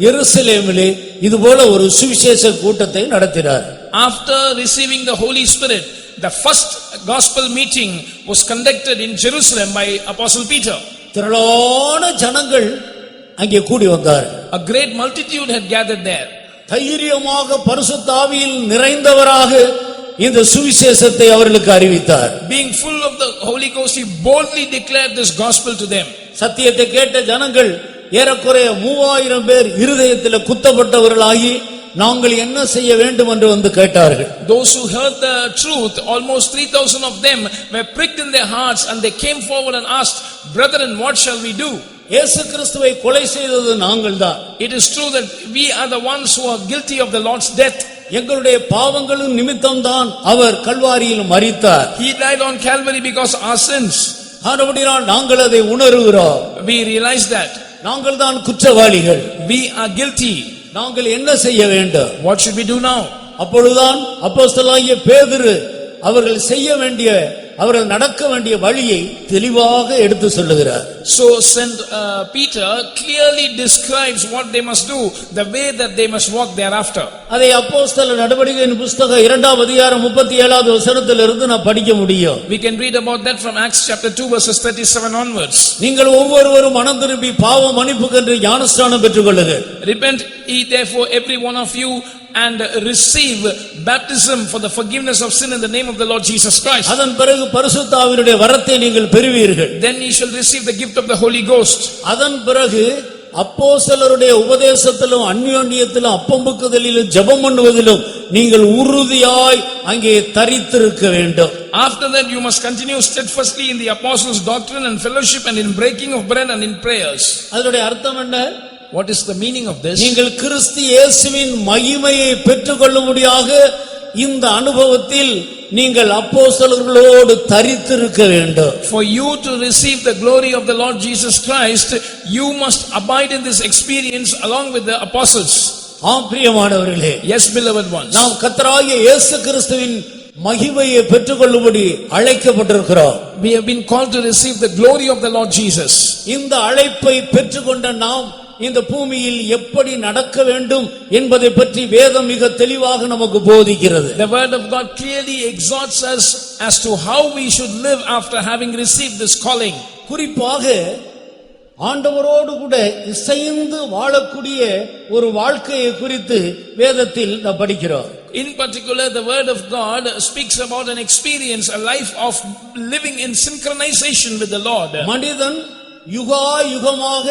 எருசலேமிலே இதுபோல ஒரு சுவிசேஷ கூட்டத்தை நடத்தினார். After receiving the Holy Spirit, the first gospel meeting was conducted in Jerusalem by Apostle Peter. திரளான ஜனங்கள் அங்கே கூடி வந்தார். A great multitude had gathered there. தைரியமாக பரிசுத்த ஆவியில் நிறைந்தவராக இந்த சுவிசேஷத்தை அவர்களுக்கு அறிவித்தார். Being full of the Holy Ghost, he boldly declared this gospel to them. சத்தியத்தை கேட்ட ஜனங்கள் ஏறக்குறைய 3000 பேர் இருதயத்தில் குத்தப்பட்டவர்களாகி நாங்கள் என்ன செய்ய வேண்டும் என்று வந்து கேட்டார்கள். Those who heard the truth, almost 3000 of them were pricked in their hearts, and they came forward and asked, "Brethren, what shall we do?" இயேசு கிறிஸ்துவை கொலை செய்தது நாங்கள்தான். It is true that we are the ones who are guilty of the Lord's death. எங்களுடைய பாவங்களின் நிமித்தம்தான் அவர் கல்வாரியில் மரித்தார். He died on Calvary because our sins. ஆனபடியால் நாங்கள் அதை உணர்கிறோம். We realize that. நாங்கள் தான் குற்றவாளிகள். We are guilty. நாங்கள் என்ன செய்ய வேண்டும்? What should we do now? அப்பொழுதுதான் அப்போஸ்தலனாகிய பேதுரு அவர்கள் செய்ய வேண்டிய அவர்கள் நடக்க வேண்டிய வழியை தெளிவாக எடுத்து சொல்லுகிறார். So Saint Peter clearly describes what they must do, the way that they must walk thereafter. அதை அப்போஸ்தலர் நடவடிக்கையின் புத்தகம் 2ஆம் அதிகாரம் 37வது வசனத்திலிருந்து நான் படிக்க முடியும். We can read about that from Acts chapter 2 verses 37 onwards. நீங்கள் ஒவ்வொருவரும் மனம் திரும்பி பாவ மன்னிப்புக்கென்று ஞானஸ்நானம் பெற்றுக்கொள்ளுங்கள். Repent ye therefore every one of you and receive baptism for the forgiveness of sin in the name of the Lord Jesus Christ. அதன் பிறகு பரிசுத்த ஆவியினுடைய வரத்தை நீங்கள் பெறுவீர்கள். Then ye shall receive the gift of the Holy Ghost. அதன் பிறகு அப்போஸ்தலருடைய உபதேசத்திலும் அந்யோன்யத்திலும் அப்பம்புக்குதலிலும் ஜெபம் பண்ணுவதிலும் நீங்கள் உறுதியாய் அங்கே தரித்திருக்க வேண்டும். After that you must continue steadfastly in the apostles' doctrine and fellowship and in breaking of bread and in prayers. அதனுடைய அர்த்தம் என்ன? What is the meaning of this? நீங்கள் கிறிஸ்து இயேசுவின் மகிமையை பெற்றுக்கொள்ளும்படியாக இந்த அனுபவத்தில் நீங்கள் அப்போஸ்தலர்களோடு தரித்திருக்க வேண்டும். For you to receive the glory of the Lord Jesus Christ, you must abide in this experience along with the apostles. ஆம் பிரியமானவர்களே, Yes, beloved ones. நாம் கர்த்தராகிய இயேசு கிறிஸ்துவின் மகிமையை பெற்றுக்கொள்ளும்படி அழைக்கப்பட்டிருக்கிறோம். We have been called to receive the glory of the Lord Jesus. இந்த அழைப்பை பெற்றுக்கொண்ட நாம் இந்த பூமியில் எப்படி நடக்க வேண்டும் என்பதை பற்றி வேதம் மிக தெளிவாக நமக்கு போதிக்கிறது. The word of God clearly exhorts us as to how we should live after having received this calling. குறிப்பாக ஆண்டவரோடு கூட இசைந்து வாழக்கூடிய ஒரு வாழ்க்கையை குறித்து வேதத்தில் நாம் படிக்கிறோம். In particular, the word of God speaks about an experience, a life of living in synchronization with the Lord. மனிதன் யுகாயுகமாக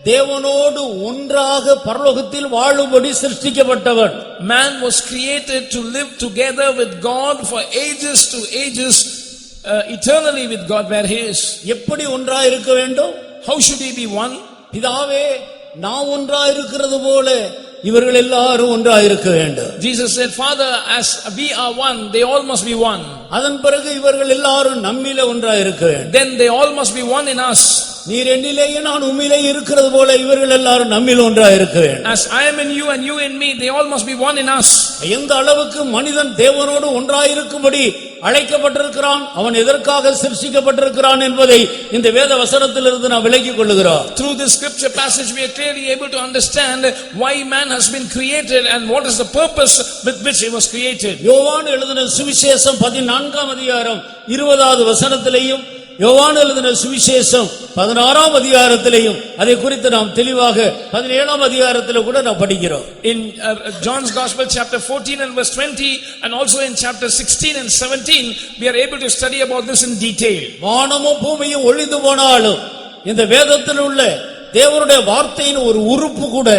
தேவனோடு ஒன்றாக பரலோகத்தில் வாழும்படி சிருஷ்டிக்கப்பட்டவன். Man was created to live together with God for ages to ages, eternally with God where he is. எப்படி ஒன்றாக இருக்க வேண்டும்? How should he be one? பிதாவே நான் ஒன்றாக இருக்கிறது போல இவர்கள் எல்லாரும் ஒன்றாக இருக்க வேண்டும். Jesus said, Father, as we are one, they all must be one. அதன் பிறகு இவர்கள் எல்லாரும் நம்மிலே ஒன்றாக இருக்க வேண்டும். Then they all must be one in us. நீர் என்னிலேயே நான் உம்மிலே இருக்கிறது போல இவர்கள் எல்லாரும் நம்மில் ஒன்றாக இருக்க வேண்டும். As I am in you and you in me, they all must be one in us. எந்த அளவுக்கு மனிதன் தேவனோடு ஒன்றாக இருக்கும்படி அழைக்கப்பட்டிருக்கிறான், அவன் எதற்காக சிருஷ்டிக்கப்பட்டிருக்கிறான் என்பதை இந்த வேத வசனத்திலிருந்து நாம் விளங்கிக் கொள்ளுகிறோம். Through this scripture passage we are clearly able to understand why man has been created and what is the purpose with which he was created. யோவான் எழுதின சுவிசேஷம் 14ஆம் அதிகாரம் 20வது வசனத்திலேயும் யோவான் எழுதின சுவிசேஷம் 16ஆம் அதிகாரத்திலேயும் அதை குறித்து நாம் தெளிவாக 17ஆம் அதிகாரத்திலே கூட நாம் படிக்கிறோம். In John's Gospel chapter 14 and verse 20 and also in chapter 16 and 17 we are able to study about this in detail. வானமும் பூமியும் ஒழிந்து போனாலும் இந்த வேதத்தில் உள்ள தேவனுடைய வார்த்தையின் ஒரு உறுப்பு கூட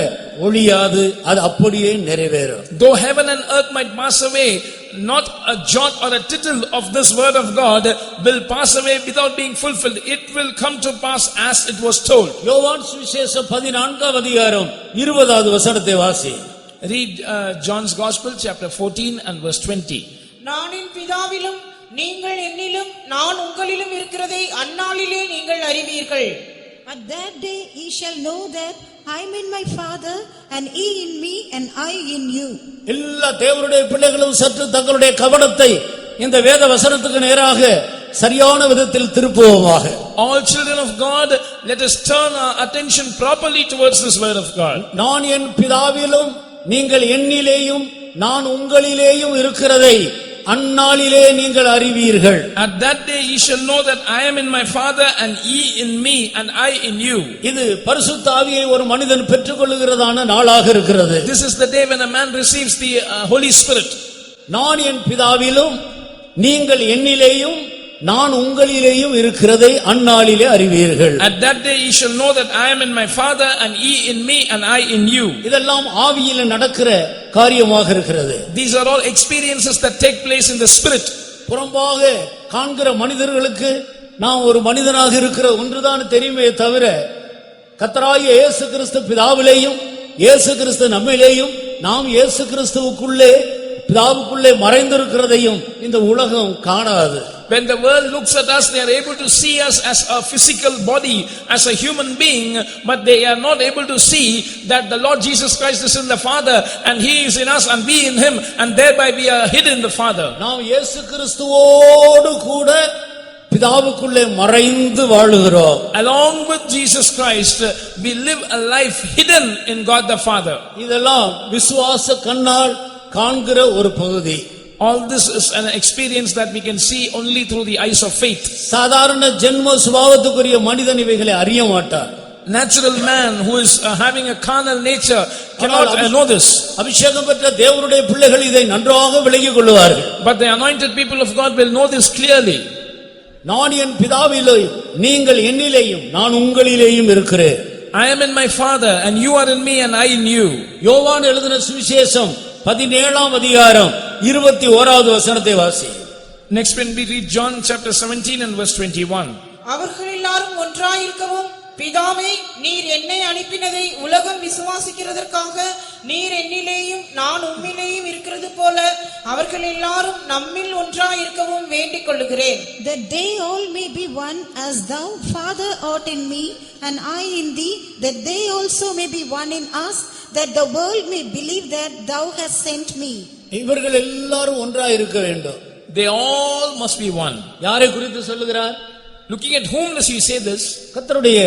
ஒழியாது, அது அப்படியே நிறைவேறும். Though heaven and earth might pass away, not a jot or a tittle of this word of God will pass away without being fulfilled. It will come to pass as it was told. யோவான் சுவிசேஷம் 14ஆம் அதிகாரம் 20வது வசனத்தை வாசி. Read John's Gospel chapter 14 and verse 20. நான் என் பிதாவிலும் நீங்கள் என்னிலும் நான் உங்களிலும் இருக்கிறதை அந்நாளிலே நீங்கள் அறிவீர்கள். At that day ye shall know that I am in my Father, and ye in me, and I in you. எல்லா தேவனுடைய பிள்ளைகளும் சற்று தங்களுடைய கவனத்தை இந்த வேத வசனத்துக்கு நேராக சரியான விதத்தில் திருப்புவோமாக. All children of God, let us turn our attention properly towards this word of God. நான் என் பிதாவிலும் நீங்கள் என்னிலேயும் நான் உங்களிலேயும் இருக்கிறதை அந்நாளிலே நீங்கள் அறிவீர்கள். At that day ye shall know that I am in my Father and ye in me and I in you. இது பரிசுத்த ஆவியை ஒரு மனிதன் பெற்றுக்கொள்ளுகிறதான நாளாக இருக்கிறது. This is the day when a man receives the Holy Spirit. நான் என் பிதாவிலும் நீங்கள் என்னிலேயும் நான் உங்களிலேயும் இருக்கிறதை அந்நாளிலே அறிவீர்கள். At that day ye shall know that I am in my Father and ye in me and I in you. இதெல்லாம் ஆவியிலே நடக்கிற காரியமாக இருக்கிறது. These are all experiences that take place in the spirit. புறம்பாக காண்கிற மனிதர்களுக்கு நாம் ஒரு மனிதனாக இருக்கிற ஒன்றுதான் தெரியுமே தவிர கர்த்தராகிய இயேசு கிறிஸ்து பிதாவிலேயும் இயேசு கிறிஸ்து நம்மிலேயும் நாம் இயேசு கிறிஸ்துவுக்குள்ளே பிதாவுக்குள்ளே மறைந்திருக்கிறதையும் இந்த உலகம் காணாது. When the world looks at us, they are able to see us as a physical body, as a human being, but they are not able to see that the Lord Jesus Christ is in the Father and He is in us and we in Him, and thereby we are hid in the Father. நாம் இயேசு கிறிஸ்துவோடு கூட பிதாவுக்குள்ளே மறைந்து வாழுகிறோம். Along with Jesus Christ, we live a life hidden in God the Father. இதெல்லாம் விசுவாச கண்ணால் காண்கிற ஒரு பகுதி. All this is an experience that we can see only through the eyes of faith. சாதாரண ஜென்ம சுபாவத்துக்குரிய மனிதன் இவைகளை அறிய மாட்டான். Natural man who is having a carnal nature cannot know this. அபிஷேகம் பெற்ற தேவனுடைய பிள்ளைகள் இதை நன்றாக விளங்கிக் கொள்வார்கள். But the anointed people of God will know this clearly. நான் என் பிதாவிலேயும் நீங்கள் என்னிலேயும் நான் உங்களிலேயும் இருக்கிறேன். I am in my Father and you are in me and I in you. யோவான் எழுதின சுவிசேஷம் 17ஆம் அதிகாரம் 21வது வசனத்தை வாசி. Next when we read John chapter 17 and verse 21. அவர்கள் எல்லாரும் ஒன்றாயிருக்கவும் பிதாவே நீர் என்னை அனுப்பினதை உலகம் விசுவாசிக்கிறதற்காக நீர் என்னிலேயும் நான் உம்மிலேயும் இருக்கிறது போல அவர்கள் எல்லாரும் நம்மில் ஒன்றாயிருக்கவும் வேண்டிக் கொள்ளுகிறேன். That they all may be one, as thou, Father, art in me, and I in thee, that they also may be one in us, that the world may believe that thou hast sent me. இவர்கள் எல்லாரும் ஒன்றாய் இருக்க வேண்டும். They all must be one. யாரை குறித்து சொல்லுகிறார்? Looking at whom does he say this? கர்த்தருடைய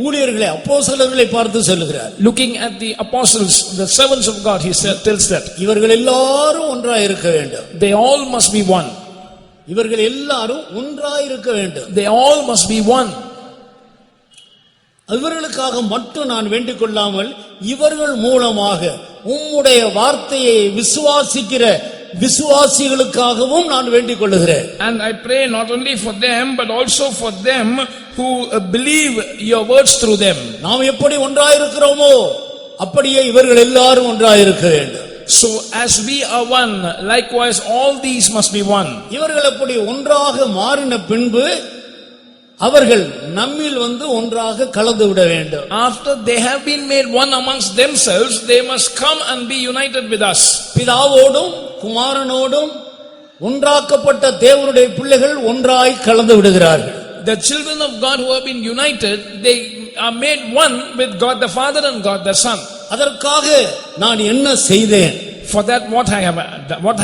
ஊழியர்களை அப்போஸ்தலர்களை பார்த்து சொல்லுகிறார். Looking at the apostles, the servants of God, he tells that இவர்கள் எல்லாரும் ஒன்றாய் இருக்க வேண்டும். they all must be one. இவர்கள் எல்லாரும் ஒன்றாய் இருக்க வேண்டும். They all must be one. இவர்களுக்காக மட்டும் நான் வேண்டிக் கொள்ளாமல் இவர்கள் மூலமாக உம்முடைய வார்த்தையை விசுவாசிக்கிற விசுவாசிகளுக்காகவும் நான் வேண்டிக் கொள்ளுகிறேன். And I pray not only for them but also for them who believe your words through them. நாம் எப்படி ஒன்றாய் இருக்கிறோமோ அப்படியே இவர்கள் எல்லாரும் ஒன்றாய் இருக்க வேண்டும். So as we are one, likewise all these must be one. இவர்கள் எப்படி ஒன்றாக மாறின பின்பு அவர்கள் நம்மில் ஒன்றாக கலந்து விட வேண்டும். After they have been made one amongst themselves, they must come and be united with us. பிதாவோடும் குமாரனோடும் ஒன்றாக்கப்பட்ட தேவனுடைய பிள்ளைகள் ஒன்றாய் கலந்து விடுகிறார்கள். The children of God who have been united, they are made one with God the Father and God the Son. அதற்காக நான் என்ன செய்தேன்? For that what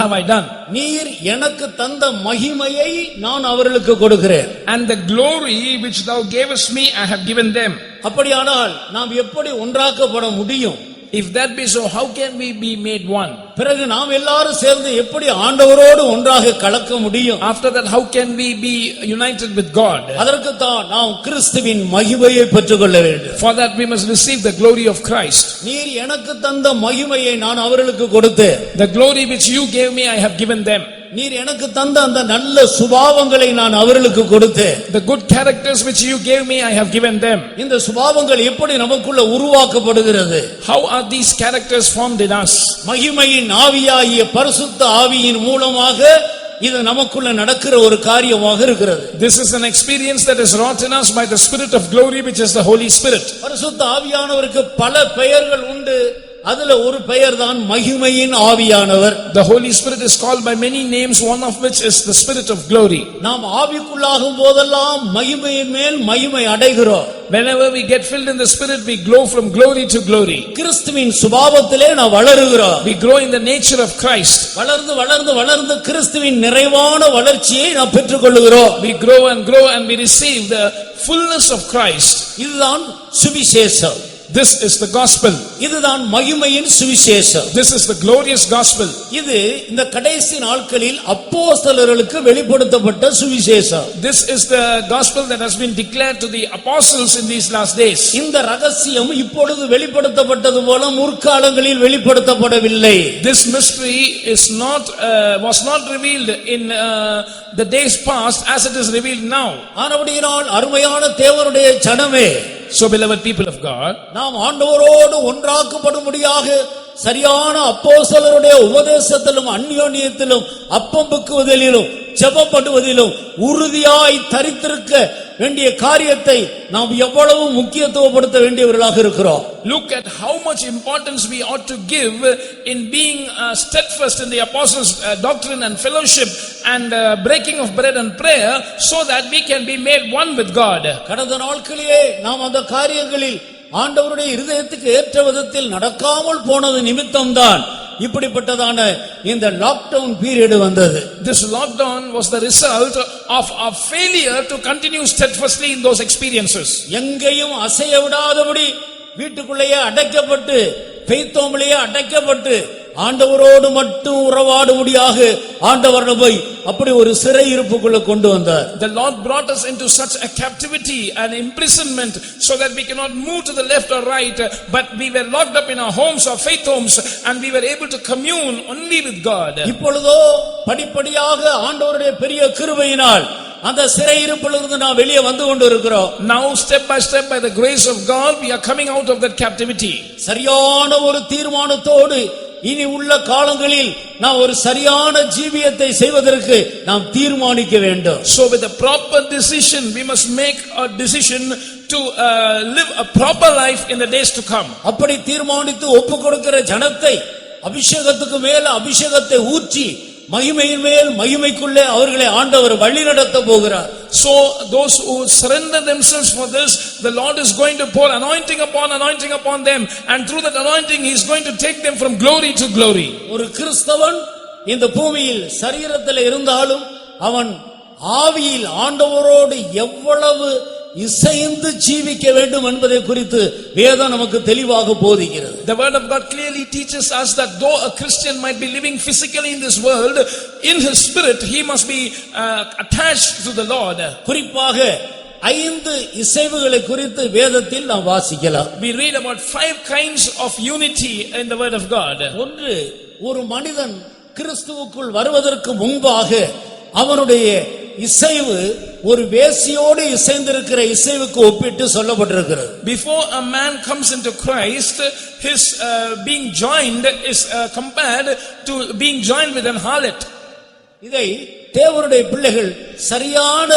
have I done? நீர் எனக்கு தந்த மகிமையை நான் அவர்களுக்கு கொடுக்கிறேன். And the glory which thou gavest me I have given them. அப்படியானால் நாம் எப்படி ஒன்றாக்கப்பட முடியும்? If that be so, how can we be made one? பிறகு நாம் எல்லாரும் சேர்ந்து எப்படி ஆண்டவரோடு ஒன்றாக கலக்க முடியும்? After that, how can we be united with God? அதற்கு தான் நாம் கிறிஸ்துவின் மகிமையை பெற்றுக்கொள்ள வேண்டும். For that we must receive the glory of Christ. நீர் எனக்கு தந்த மகிமையை நான் அவர்களுக்கு கொடுத்தேன். The glory which you gave me I have given them. நீர் எனக்கு தந்த அந்த நல்ல சுபாவங்களை நான் அவர்களுக்கு கொடுத்தேன். The good characters which you gave me I have given them. இந்த சுபாவங்கள் எப்படி நமக்குள்ள உருவாக்கப்படுகிறது? How are these characters formed in us? மகிமையின் ஆவியாகிய பரிசுத்த ஆவியின் மூலமாக இது நமக்குள்ள நடக்கிற ஒரு காரியமாக இருக்கிறது. This is an experience that is wrought in us by the Spirit of glory, which is the Holy Spirit. பரிசுத்த ஆவியானவருக்கு பல பெயர்கள் உண்டு. அதுல ஒரு பெயர் தான் மகிமையின் ஆவியானவர். The Holy Spirit is called by many names, one of which is the Spirit of glory. நாம் ஆவிக்குள்ளாகும் போதெல்லாம் மகிமையின் மேல் மகிமை அடைகிறோம். Whenever we get filled in the Spirit, we grow from glory to glory. கிறிஸ்துவின் சுபாவத்திலே நாம் வளருகிறோம். We grow in the nature of Christ. வளர்ந்து வளர்ந்து வளர்ந்து கிறிஸ்துவின் நிறைவான வளர்ச்சியை நாம் பெற்றுக்கொள்கிறோம். We grow and we receive the fullness of Christ. இதுதான் சுவிசேஷம். This is the gospel. இதுதான் மகிமையின் சுவிசேஷம். This is the glorious gospel. இது இந்த கடைசி நாட்களில் அப்போஸ்தலர்களுக்கு வெளிப்படுத்தப்பட்ட சுவிசேஷம். This is the gospel that has been declared to the apostles in these last days. இந்த ரகசியம் இப்பொழுது வெளிப்படுத்தப்பட்டது போல முற்காலங்களில் வெளிப்படுத்தப்படவில்லை. This mystery was not revealed in the days past as it is revealed now. ஆனபடியினால் அருமையான தேவனுடைய ஜனமே, So beloved people of God, நாம் ஆண்டவரோடு ஒன்றாக்கப்படும்படியாக சரியான அப்போஸ்தலருடைய உபதேசத்திலும் அந்யோன்யத்திலும் அப்பம் புக்குவதிலும் ஜெபம் பண்ணுவதிலும் உறுதியாய் தரித்திருக்க வேண்டிய காரியத்தை நாம் எவ்வளவு முக்கியத்துவப்படுத்த வேண்டியவர்களாக இருக்கிறோம். Look at how much importance we ought to give in being steadfast in the apostles' doctrine and fellowship and breaking of bread and prayer, so that we can be made one with God. கடந்த நாட்களிலே நாம் அந்த காரியங்களில் ஆண்டவருடைய இருதயத்துக்கு ஏற்ற விதத்தில் நடக்காமல் போனது நிமித்தம்தான் இப்படிப்பட்டதான இந்த லாக்டவுன் பீரியட் வந்தது. This lockdown was the result of our failure to continue steadfastly in those experiences. எங்கேயும் அசைய விடாதபடி வீட்டுக்குள்ளேயே அடைக்கப்பட்டு பெய்தோமிலேயே அடைக்கப்பட்டு ஆண்டவரோடு மட்டும் உறவாடும்படியாக ஆண்டவர் நம்மை அப்படி ஒரு சிறை இருப்புக்குள்ள கொண்டு வந்தார். The Lord brought us into such a captivity and imprisonment so that we cannot move to the left or right, but we were locked up in our homes, our faith homes, and we were able to commune only with God. இப்பொழுதோ படிப்படியாக ஆண்டவருடைய பெரிய கிருபையினால் அந்த சிறை இருப்பிலிருந்து நாம் வெளியே வந்து கொண்டிருக்கிறோம். Now step by step by the grace of God we are coming out of that captivity. சரியான ஒரு தீர்மானத்தோடு இனி உள்ள காலங்களில் நாம் ஒரு சரியான ஜீவியத்தை செய்வதற்கு நாம் தீர்மானிக்க வேண்டும். So with a proper decision we must make a decision to live a proper life in the days to come. அப்படி தீர்மானித்து ஒப்பு கொடுக்கிற ஜனத்தை அபிஷேகத்துக்கு மேல அபிஷேகத்தை ஊற்றி மகிமையின் மேல் மகிமைக்குள்ளே அவர்களை ஆண்டவர் வழிநடத்த போகிறார். So those who surrender themselves for this, the Lord is going to pour anointing upon them, and through that anointing he is going to take them from glory to glory. ஒரு கிறிஸ்தவன் இந்த பூமியில் சரீரத்தில் இருந்தாலும் அவன் ஆவியில் ஆண்டவரோடு எவ்வளவு இசைந்து ஜீவிக்க வேண்டும் என்பதை குறித்து வேதம் நமக்கு தெளிவாக போதிக்கிறது. The word of God clearly teaches us that though a Christian might be living physically in this world, in his spirit he must be attached to the Lord. குறிப்பாக 5 இசைவுகளை குறித்து வேதத்தில் நாம் வாசிக்கலாம். We read about 5 kinds of unity in the word of God. ஒன்று, ஒரு மனிதன் கிறிஸ்துவுக்குள் வருவதற்கு முன்பாக அவனுடைய இசைவு ஒரு வேசியோடு இசைந்திருக்கிற இசைவுக்கு ஒப்பிட்டு சொல்லப்பட்டிருக்கிறது. Before a man comes into Christ, his being joined is compared to being joined with an harlot. இதை தேவனுடைய பிள்ளைகள் சரியான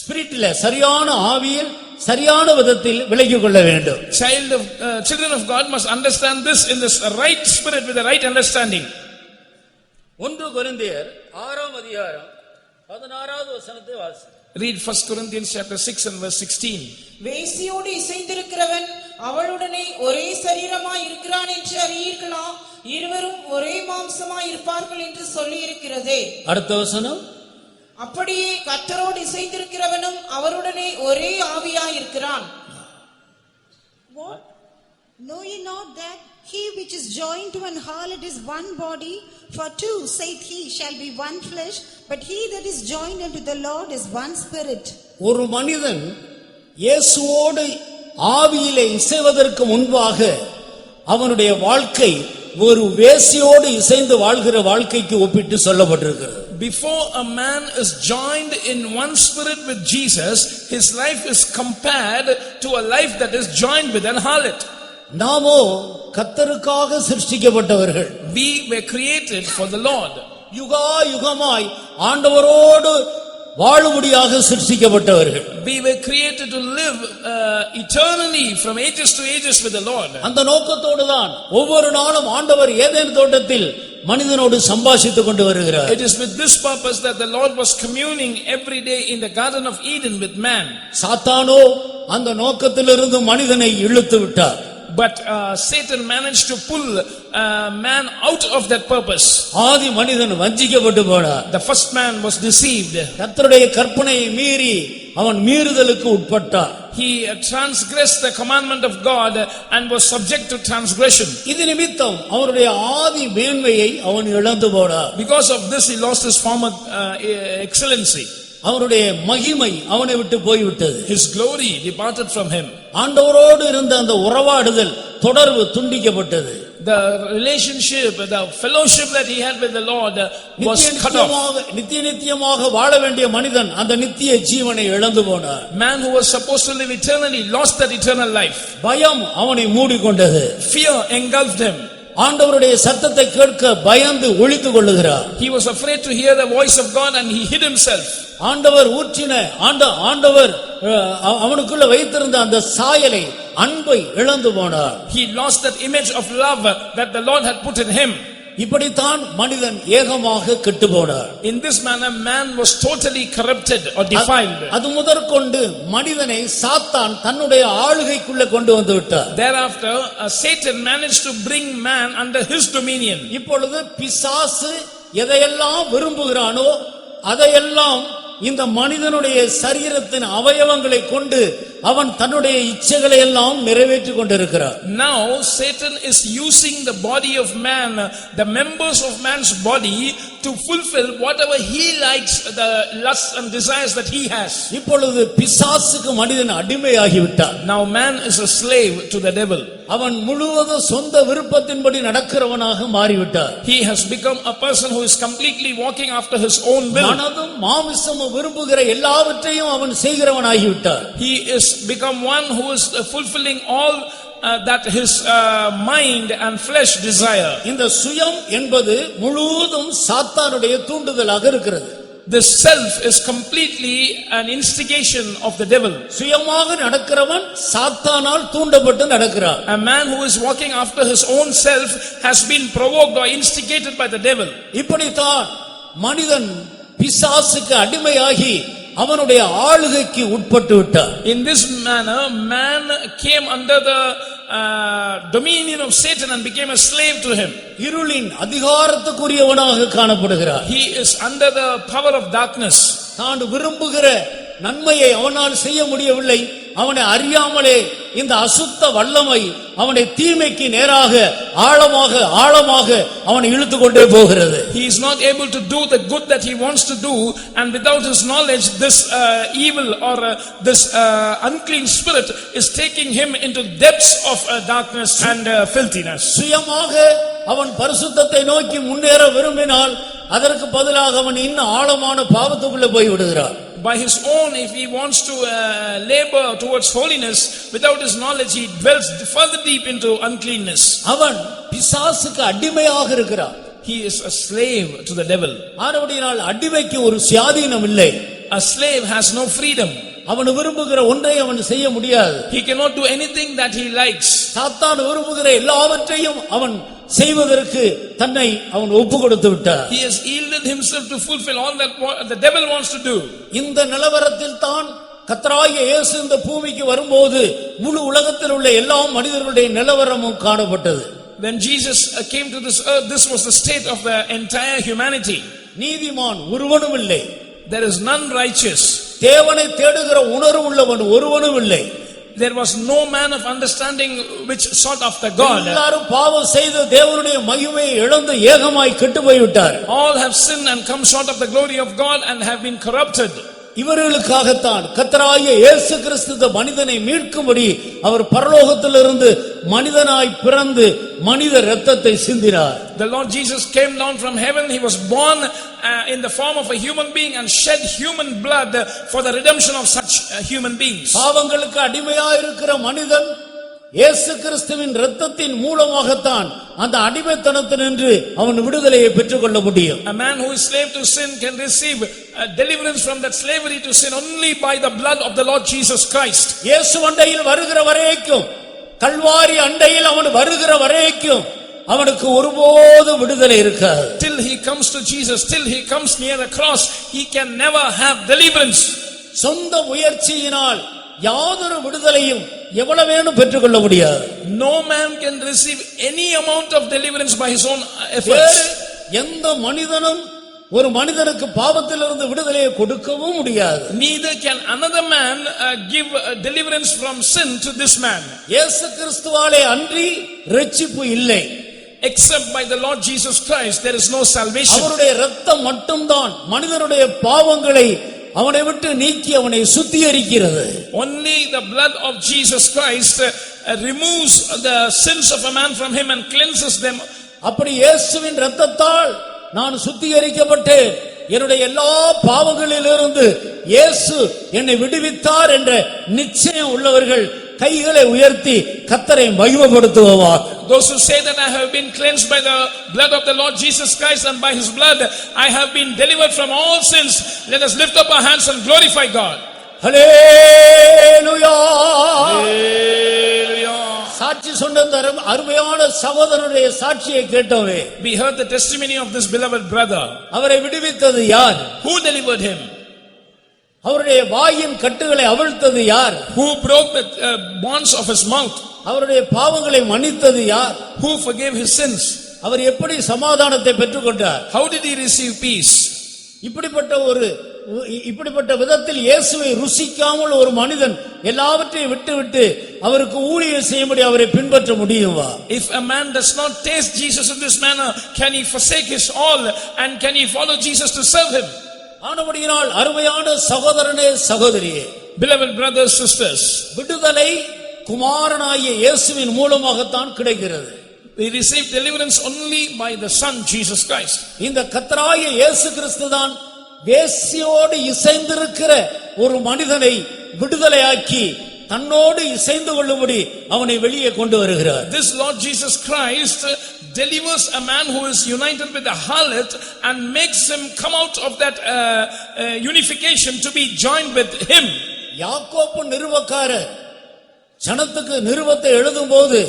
ஸ்பிரிட்டில் சரியான ஆவியில் சரியான விதத்தில் விளங்கிக் கொள்ள வேண்டும். Children of God must understand this in this right spirit with the right understanding. 1 கொரிந்தியர் 6ஆம் அதிகாரம் 16வது வசனத்தை வாசி. Read 1 Corinthians chapter 6 and verse 16. வேசியோடு இசைந்திருக்கிறவன் அவளுடனே ஒரே சரீரமாய் இருக்கிறான் என்று அறியீர்களா? இருவரும் ஒரே மாம்சமாய் இருப்பார்கள் என்று சொல்லி இருக்கிறதே. அடுத்த வசனம், அப்படியே கர்த்தரோடு இசைந்திருக்கிறவனும் அவருடனே ஒரே ஆவியாய் இருக்கிறான். What? Know ye not that he which is joined to an harlot is one body? For two, saith he, shall be one flesh. But he that is joined unto the Lord is one spirit. ஒரு மனிதன் இயேசுவோடு ஆவியிலே இசைவதற்கு முன்பாக அவனுடைய வாழ்க்கை ஒரு வேசியோடு இசைந்து வாழ்கிற வாழ்க்கைக்கு ஒப்பிட்டு சொல்லப்பட்டிருக்கிறது. Before a man is joined in one spirit with Jesus, his life is compared to a life that is joined with an harlot. நாமோ கர்த்தருக்காக சிருஷ்டிக்கப்பட்டவர்கள். We were created for the Lord. யுகா யுகமாய் ஆண்டவரோடு வாழும்படியாக சிருஷ்டிக்கப்பட்டவர்கள். We were created to live eternally from ages to ages with the Lord. அந்த நோக்கத்தோடு தான் ஒவ்வொரு நாளும் ஆண்டவர் Eden தோட்டத்தில் மனிதனோடு சம்பாஷித்துக் கொண்டு வருகிறார். It is with this purpose that the Lord was communing every day in the Garden of Eden with man. சாத்தானோ அந்த நோக்கத்திலிருந்து மனிதனை இழுத்து விட்டார். But Satan managed to pull man out of that purpose. ஆதி மனிதன் வஞ்சிக்கப்பட்டு போனார். The first man was deceived. கர்த்தருடைய கற்பனையை மீறி அவன் மீறுதலுக்கு உட்பட்டார். He transgressed the commandment of God and was subject to transgression. இது நிமித்தம் அவருடைய ஆதி மேன்மையை அவன் இழந்து போனார். Because of this he lost his former excellency. அவருடைய மகிமை அவனை விட்டு போய்விட்டது. His glory departed from him. ஆண்டவரோடு இருந்த அந்த உறவாடுதல் தொடர்பு துண்டிக்கப்பட்டது. the relationship, the fellowship that he had with the Lord was cut off. நித்தியமாக வாழ வேண்டிய மனிதன் அந்த நித்திய ஜீவனை இழந்து போனார். Man who was supposed to live eternally lost that eternal life. பயம் அவனை மூடிக்கொண்டது. Fear engulfed him. ஆண்டவருடைய சத்தத்தை கேட்க பயந்து ஒளித்துக் கொள்ளுகிறார். He was afraid to hear the voice of God and he hid himself. ஆண்டவர் ஊற்றின ஆண்டவர் அவனுக்குள்ள வைத்திருந்த அந்த சாயலை அன்பை இழந்து போனார். He lost that image of love that the Lord had put in him. இப்படித்தான் மனிதன் ஏகமாக கெட்டு போனார். In this manner man was totally corrupted or defiled. அது முதற்கொண்டு மனிதனை சாத்தான் தன்னுடைய ஆளுகைக்குள்ள கொண்டு வந்து விட்டார். Thereafter Satan managed to bring man under his dominion. இப்பொழுது பிசாசு எதையெல்லாம் விரும்புகிறானோ அதையெல்லாம் இந்த மனிதனுடைய சரீரத்தின் அவயவங்களை கொண்டு அவன் தன்னுடைய இச்சைகளை எல்லாம் நிறைவேற்றிக் கொண்டிருக்கிறார். Now Satan is using the body of man, the members of man's body, to fulfill whatever he likes, the lusts and desires that he has. இப்பொழுது பிசாசுக்கு மனிதன் அடிமையாகி விட்டான். Now man is a slave to the devil. அவன் முழுவதும் சொந்த விருப்பத்தின்படி நடக்கிறவனாக மாறிவிட்டார். He has become a person who is completely walking after his own will. மனதும் மாமிசமும் விரும்புகிற எல்லாவற்றையும் அவன் செய்கிறவனாகி விட்டார். He is become one who is fulfilling all that his mind and flesh desire. இந்த சுயம் என்பது முழுவதும் சாத்தானுடைய தூண்டுதலாக இருக்கிறது. This self is completely an instigation of the devil. சுயமாக நடக்கிறவன் சாத்தானால் தூண்டப்பட்டு நடக்கிறான். A man who is walking after his own self has been provoked or instigated by the devil. இப்படித்தான் மனிதன் பிசாசுக்கு அடிமையாகி அவனுடைய ஆளுகைக்கு உட்பட்டு விட்டார். In this manner man came under the dominion of Satan and became a slave to him. இருளின் அதிகாரத்துக்குரியவனாக காணப்படுகிறார். He is under the power of darkness. தான் விரும்புகிற நன்மையை அவனால் செய்ய முடியவில்லை. அவனை அறியாமலே இந்த அசுத்த வல்லமை அவனை தீமைக்கு நேராக ஆழமாக அவனை இழுத்து கொண்டே போகிறது. He is not able to do the good that he wants to do, and without his knowledge this evil or this unclean spirit is taking him into depths of darkness and filthiness. சுயமாக அவன் பரிசுத்தத்தை நோக்கி முன்னேற விரும்பினால் அதற்கு பதிலாக அவன் இன்னும் ஆழமான பாவத்துக்குள்ளே போய் விடுகிறான். By his own, if he wants to labor towards holiness, without his knowledge he dwells further deep into uncleanness. அவன் பிசாசுக்கு அடிமையாக இருக்கிறான். He is a slave to the devil. ஆனபடியால் அடிமைக்கு ஒரு சுயாதீனம் இல்லை. A slave has no freedom. அவன் விரும்புகிற ஒன்றை அவன் செய்ய முடியாது. He cannot do anything that he likes. சாத்தான் விரும்புகிற எல்லாவற்றையும் அவன் செய்வதற்கு தன்னை அவன் ஒப்பு கொடுத்து விட்டார். He has yielded himself to fulfill all that the devil wants to do. இந்த நிலவரத்தில் தான் கர்த்தராகிய இயேசு இந்த பூமிக்கு வரும்போது முழு உலகத்தில் உள்ள எல்லா மனிதர்களுடைய நிலவரமும் காணப்பட்டது. When Jesus came to this earth, this was the state of the entire humanity. நீதிமான் ஒருவனும் இல்லை. There is none righteous. தேவனை தேடுகிற உணர்வு உள்ளவன் ஒருவனும் இல்லை. There was no man of understanding which sought after God. எல்லாரும் பாவம் செய்து தேவனுடைய மகிமையை இழந்து ஏகமாய் கெட்டு போய்விட்டார். All have sinned and come short of the glory of God and have been corrupted. இவர்களுக்காகத்தான் கர்த்தராகிய இயேசு கிறிஸ்து இந்த மனிதனை மீட்கும்படி அவர் பரலோகத்திலிருந்து மனிதனாய் பிறந்து மனித இரத்தத்தை சிந்தினார். The Lord Jesus came down from heaven. He was born in the form of a human being and shed human blood for the redemption of such human beings. பாவங்களுக்கு அடிமையாய் இருக்கிற மனிதன் இயேசு கிறிஸ்துவின் இரத்தத்தின் மூலமாகத்தான் அந்த அடிமைத்தனத்தினின்று அவன் விடுதலையை பெற்றுக்கொள்ள முடியும். A man who is slave to sin can receive deliverance from that slavery to sin only by the blood of the Lord Jesus Christ. இயேசு அண்டையில் வருகிற வரைக்கும், கல்வாரி அண்டையில் அவன் வருகிற வரைக்கும் அவனுக்கு ஒருபோதும் விடுதலை இருக்காது. Till he comes to Jesus, till he comes near the cross, he can never have deliverance. சொந்த முயற்சியினால் யாதொரு விடுதலையும் எவ்வளவேனும் பெற்றுக்கொள்ள முடியாது. No man can receive any amount of deliverance by his own efforts. எந்த மனிதனும் ஒரு மனிதனுக்கு பாவத்திலிருந்து விடுதலையை கொடுக்கவும் முடியாது. Neither can another man give deliverance from sin to this man. இயேசு கிறிஸ்துவாலே அன்றி இரட்சிப்பு இல்லை. Except by the Lord Jesus Christ there is no salvation. அவருடைய இரத்தம் மட்டும்தான் மனிதனுடைய பாவங்களை அவனை விட்டு நீக்கி அவனை சுத்திகரிக்கிறது. Only the blood of Jesus Christ removes the sins of a man from him and cleanses them. அப்படி இயேசுவின் இரத்தத்தால் நான் சுத்திகரிக்கப்பட்டேன், என்னுடைய எல்லா பாவங்களிலிருந்து இயேசு என்னை விடுவித்தார் என்ற நிச்சயம் உள்ளவர்கள் கைகளை உயர்த்தி கர்த்தரை மகிமைப்படுத்துவார். Those who say that I have been cleansed by the blood of the Lord Jesus Christ and by his blood I have been delivered from all sins, let us lift up our hands and glorify God. Hallelujah. Hallelujah. சாட்சி சொன்ன அருமையான சகோதரனுடைய சாட்சியை கேட்டோமே. We heard the testimony of this beloved brother. அவரை விடுவித்தது யார்? Who delivered him? அவருடைய வாயின் கட்டுகளை அவிழ்த்தது யார்? Who broke the bonds of his mouth? அவருடைய பாவங்களை மன்னித்தது யார்? Who forgave his sins? அவர் எப்படி சமாதானத்தை பெற்றுக்கொண்டார்? How did he receive peace? இப்படிப்பட்ட விதத்தில் இயேசுவை ருசிக்காமல் ஒரு மனிதன் எல்லாவற்றையும் விட்டுவிட்டு அவருக்கு ஊழியம் செய்யும்படி அவரை பின்பற்ற முடியுமா? If a man does not taste Jesus in this manner, can he forsake his all and can he follow Jesus to serve him? ஆனபடியினால் அருமையான சகோதரனே சகோதரியே, Beloved brothers, sisters, விடுதலை குமாரனாகிய இயேசுவின் மூலமாகத்தான் கிடைக்கிறது. we receive deliverance only by the Son Jesus Christ. இந்த கர்த்தராகிய இயேசு கிறிஸ்து தான் வேசியோடு இசைந்திருக்கிற ஒரு மனிதனை விடுதலையாக்கி தன்னோடு இசைந்து கொள்ளும்படி அவனை வெளியே கொண்டு வருகிறார். This Lord Jesus Christ delivers a man who is united with a harlot and makes him come out of that unification to be joined with him. யாக்கோப்பு நிருபக்காரர் ஜனத்துக்கு நிருபத்தை எழுதும்போது,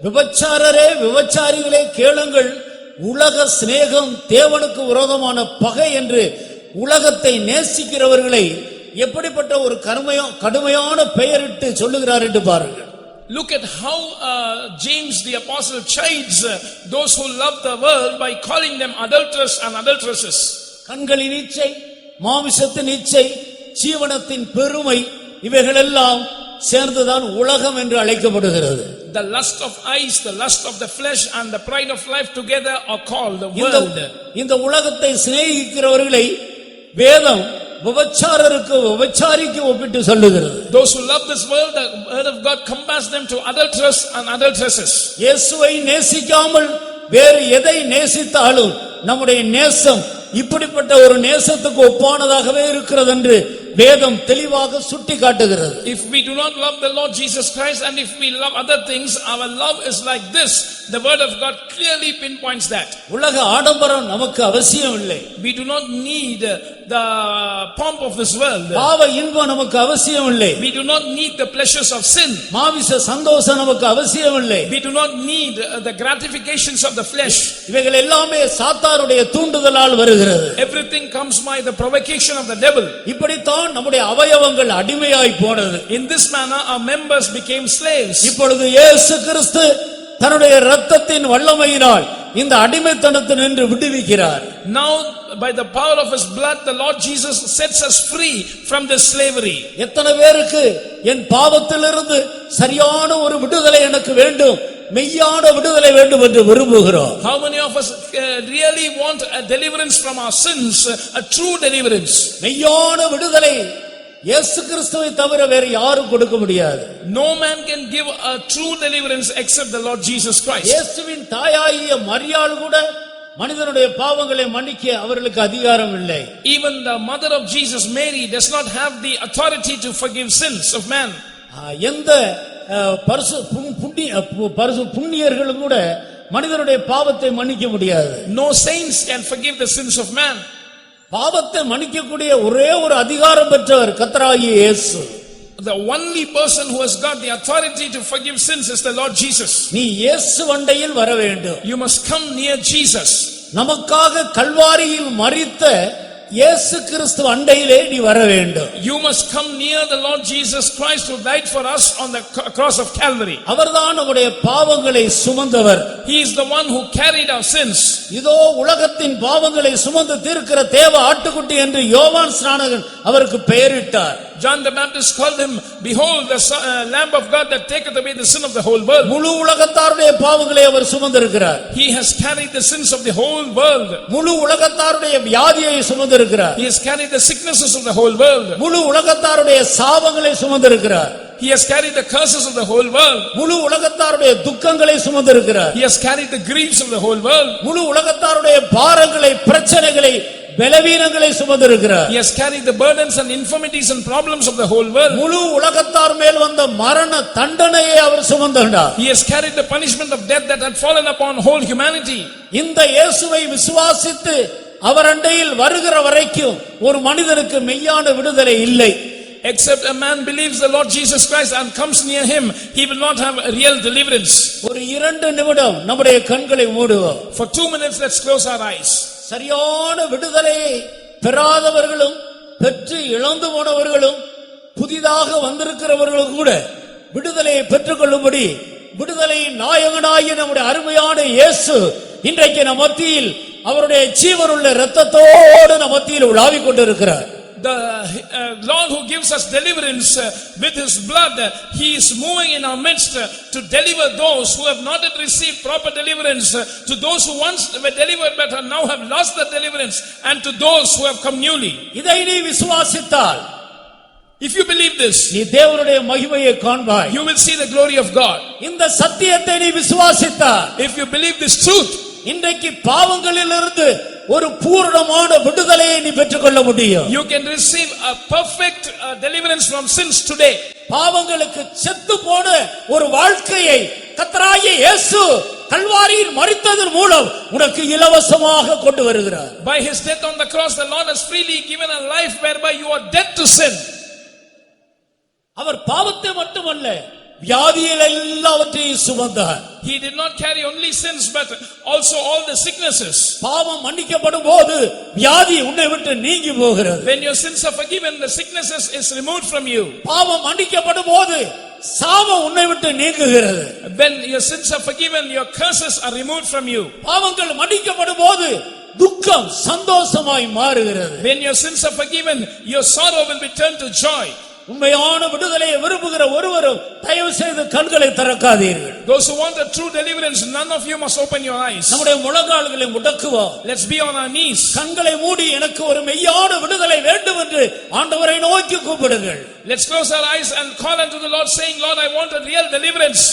விபச்சாரரே விபச்சாரிகளே கேளுங்கள், உலக சிநேகம் தேவனுக்கு விரோதமான பகை என்று உலகத்தை நேசிக்கிறவர்களை எப்படிப்பட்ட ஒரு கடுமையான பெயரிட்டு சொல்லுகிறார் என்று பாருங்கள். Look at how James the apostle chides those who love the world by calling them adulterers and adulteresses. கண்களின் இச்சை, மாமிசத்தின் இச்சை, ஜீவனத்தின் பெருமை, இவைகளெல்லாம் சேர்ந்துதான் உலகம் என்று அழைக்கப்படுகிறது. The lust of eyes, the lust of the flesh and the pride of life together are called the world. இந்த உலகத்தை சிநேகிக்கிறவர்களை வேதம் விபச்சாரருக்கு விபச்சாரிக்கு ஒப்பிட்டு சொல்லுகிறது. Those who love this world, the word of God compares them to adulterers and adulteresses. இயேசுவை நேசிக்காமல் வேறு எதை நேசித்தாலும் நம்முடைய நேசம் இப்படிப்பட்ட ஒரு நேசத்துக்கு ஒப்பானதாகவே இருக்கிறது என்று வேதம் தெளிவாக சுட்டி காட்டுகிறது. If we do not love the Lord Jesus Christ and if we love other things, our love is like this. The word of God clearly pinpoints that. உலக ஆடம்பரம் நமக்கு அவசியம் இல்லை. We do not need the pomp of this world. பாவ இன்பம் நமக்கு அவசியம் இல்லை. We do not need the pleasures of sin. மாமிச சந்தோஷம் நமக்கு அவசியம் இல்லை. We do not need the gratifications of the flesh. இவைகள் எல்லாமே சாத்தானுடைய தூண்டுதலால் வருகிறது. Everything comes by the provocation of the devil. இப்படித்தான் நம்முடைய அவயவங்கள் அடிமையாய் போனது. In this manner our members became slaves. இப்பொழுது இயேசு கிறிஸ்து தன்னுடைய இரத்தத்தின் வல்லமையினால் இந்த அடிமைத்தனத்தினின்று விடுவிக்கிறார். Now by the power of his blood the Lord Jesus sets us free from this slavery. எத்தனை பேருக்கு என் பாவத்திலிருந்து சரியான ஒரு விடுதலை எனக்கு வேண்டும், மெய்யான விடுதலை வேண்டும் என்று விரும்புகிறோம்? How many of us really want a deliverance from our sins, a true deliverance? மெய்யான விடுதலை இயேசு கிறிஸ்துவை தவிர வேறு யாரும் கொடுக்க முடியாது. No man can give a true deliverance except the Lord Jesus Christ. இயேசுவின் தாயாகிய மரியாள் கூட மனிதனுடைய பாவங்களை மன்னிக்க அவர்களுக்கு அதிகாரம் இல்லை. Even the mother of Jesus, Mary, does not have the authority to forgive sins of man. எந்த புண்ணியர்களும் கூட மனிதனுடைய பாவத்தை மன்னிக்க முடியாது. No saints can forgive the sins of man. பாவத்தை மன்னிக்கக்கூடிய ஒரே ஒரு அதிகாரம் பெற்றவர் கர்த்தராகிய இயேசு. The only person who has got the authority to forgive sins is the Lord Jesus. நீ இயேசு வண்டையில் வர வேண்டும். You must come near Jesus. நமக்காக கல்வாரியில் மரித்த இயேசு கிறிஸ்து அண்டையிலே நீ வர வேண்டும். You must come near the Lord Jesus Christ who died for us on the cross of Calvary. அவர்தான் நம்முடைய பாவங்களை சுமந்தவர். He is the one who carried our sins. இதோ உலகத்தின் பாவங்களை சுமந்து தீர்க்கிற தேவ ஆட்டுக்குட்டி என்று யோவான் ஸ்நானகன் அவருக்கு பெயரிட்டார். John the Baptist called him, behold the Lamb of God that taketh away the sin of the whole world. முழு உலகத்தாருடைய பாவங்களை அவர் சுமந்திருக்கிறார். He has carried the sins of the whole world. முழு உலகத்தாருடைய வியாதியை சுமந்திருக்கிறார். He has carried the sicknesses of the whole world. முழு உலகத்தாருடைய சாபங்களை சுமந்திருக்கிறார். He has carried the curses of the whole world. முழு உலகத்தாருடைய துக்கங்களை சுமந்திருக்கிறார். He has carried the griefs of the whole world. முழு உலகத்தாருடைய பாரங்களை, பிரச்சனைகளை, பலவீனங்களை சுமந்திருக்கிறார். He has carried the burdens and infirmities and problems of the whole world. முழு உலகத்தார் மேல் வந்த மரண தண்டனையை அவர் சுமந்தார். He has carried the punishment of death that had fallen upon whole humanity. இந்த இயேசுவை விசுவாசித்து அவர் அண்டையில் வருகிற வரைக்கும் ஒரு மனிதனுக்கு மெய்யான விடுதலை இல்லை. Except a man believes the Lord Jesus Christ and comes near him, he will not have a real deliverance. ஒரு 2 நிமிடம் நம்முடைய கண்களை மூடுவோம். For 2 minutes, let's close our eyes. சரியான விடுதலையை பெறாதவர்களும் பெற்று இழந்து போனவர்களும் புதிதாக வந்திருக்கிறவர்களும் கூட விடுதலையை பெற்றுக்கொள்ளும்படி விடுதலையின் நாயகனாகிய நம்முடைய அருமையான இயேசு இன்றைக்கு நம் மத்தியில் அவருடைய ஜீவனுள்ள இரத்தத்தோடு நம் மத்தியில் உலாவிக் கொண்டிருக்கிறார். The Lord who gives us deliverance with his blood, he is moving in our midst to deliver those who have not yet received proper deliverance, to those who once were delivered but now have lost the deliverance, and to those who have come newly. இதை நீ விசுவாசித்தால், if you believe this, நீ தேவனுடைய மகிமையை காண்பாய். you will see the glory of God. இந்த சத்தியத்தை நீ விசுவாசித்தால், if you believe this truth, இன்றைக்கு பாவங்களிலிருந்து ஒரு பூரணமான விடுதலையை நீ பெற்றுக்கொள்ள முடியும். you can receive a perfect deliverance from sins today. பாவங்களுக்கு செத்து போன ஒரு வாழ்க்கையை கர்த்தராகிய இயேசு கல்வாரியில் மரித்ததன் மூலம் உனக்கு இலவசமாக கொண்டு வருகிறார். By his death on the cross, the Lord has freely given a life whereby you are dead to sin. அவர் பாவத்தை மட்டுமல்ல, வியாதிகள் எல்லாவற்றையும் சுமந்தார். He did not carry only sins but also all the sicknesses. பாவம் மன்னிக்கப்படும் போது வியாதி உன்னை விட்டு நீங்கி போகிறது. When your sins are forgiven, the sicknesses is removed from you. பாவம் மன்னிக்கப்படும் போது சாபம் உன்னை விட்டு நீங்குகிறது. When your sins are forgiven, your curses are removed from you. பாவங்கள் மன்னிக்கப்படும் போது துக்கம் சந்தோஷமாய் மாறுகிறது. When your sins are forgiven, your sorrow will be turned to joy. உண்மையான விடுதலையை விரும்புகிற ஒருவரும் தயவு செய்து கண்களை திறக்காதீர்கள். Those who want a true deliverance, none of you must open your eyes. நம்முடைய முழங்கால்களை முடக்குவோம். Let's be on our knees. கண்களை மூடி எனக்கு ஒரு மெய்யான விடுதலை வேண்டும் என்று ஆண்டவரை நோக்கி கூப்பிடுங்கள். Let's close our eyes and call unto the Lord, saying, Lord, I want a real deliverance.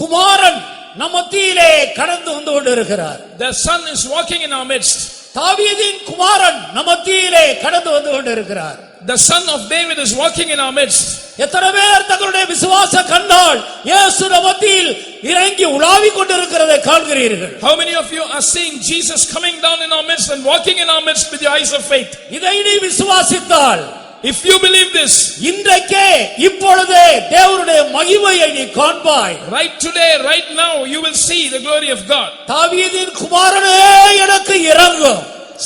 குமாரன் நம் மத்தியிலே கடந்து வந்து கொண்டிருக்கிறார். The Son is walking in our midst. தாவீதின் குமாரன் நம் மத்தியிலே கடந்து வந்து கொண்டிருக்கிறார். The Son of David is walking in our midst. எத்தனை பேர் தங்களுடைய விசுவாச கண்ணால் இயேசு நம் மத்தியில் இறங்கி உலாவிக் கொண்டிருக்கிறதை காண்கிறீர்கள்? How many of you are seeing Jesus coming down in our midst and walking in our midst with your eyes of faith? இதை நீ விசுவாசித்தால், if you believe this, இன்றைக்கே இப்பொழுதே தேவனுடைய மகிமையை நீ காண்பாய். right today, right now, you will see the glory of God. தாவீதின் குமாரனே எனக்கு இரங்கும்.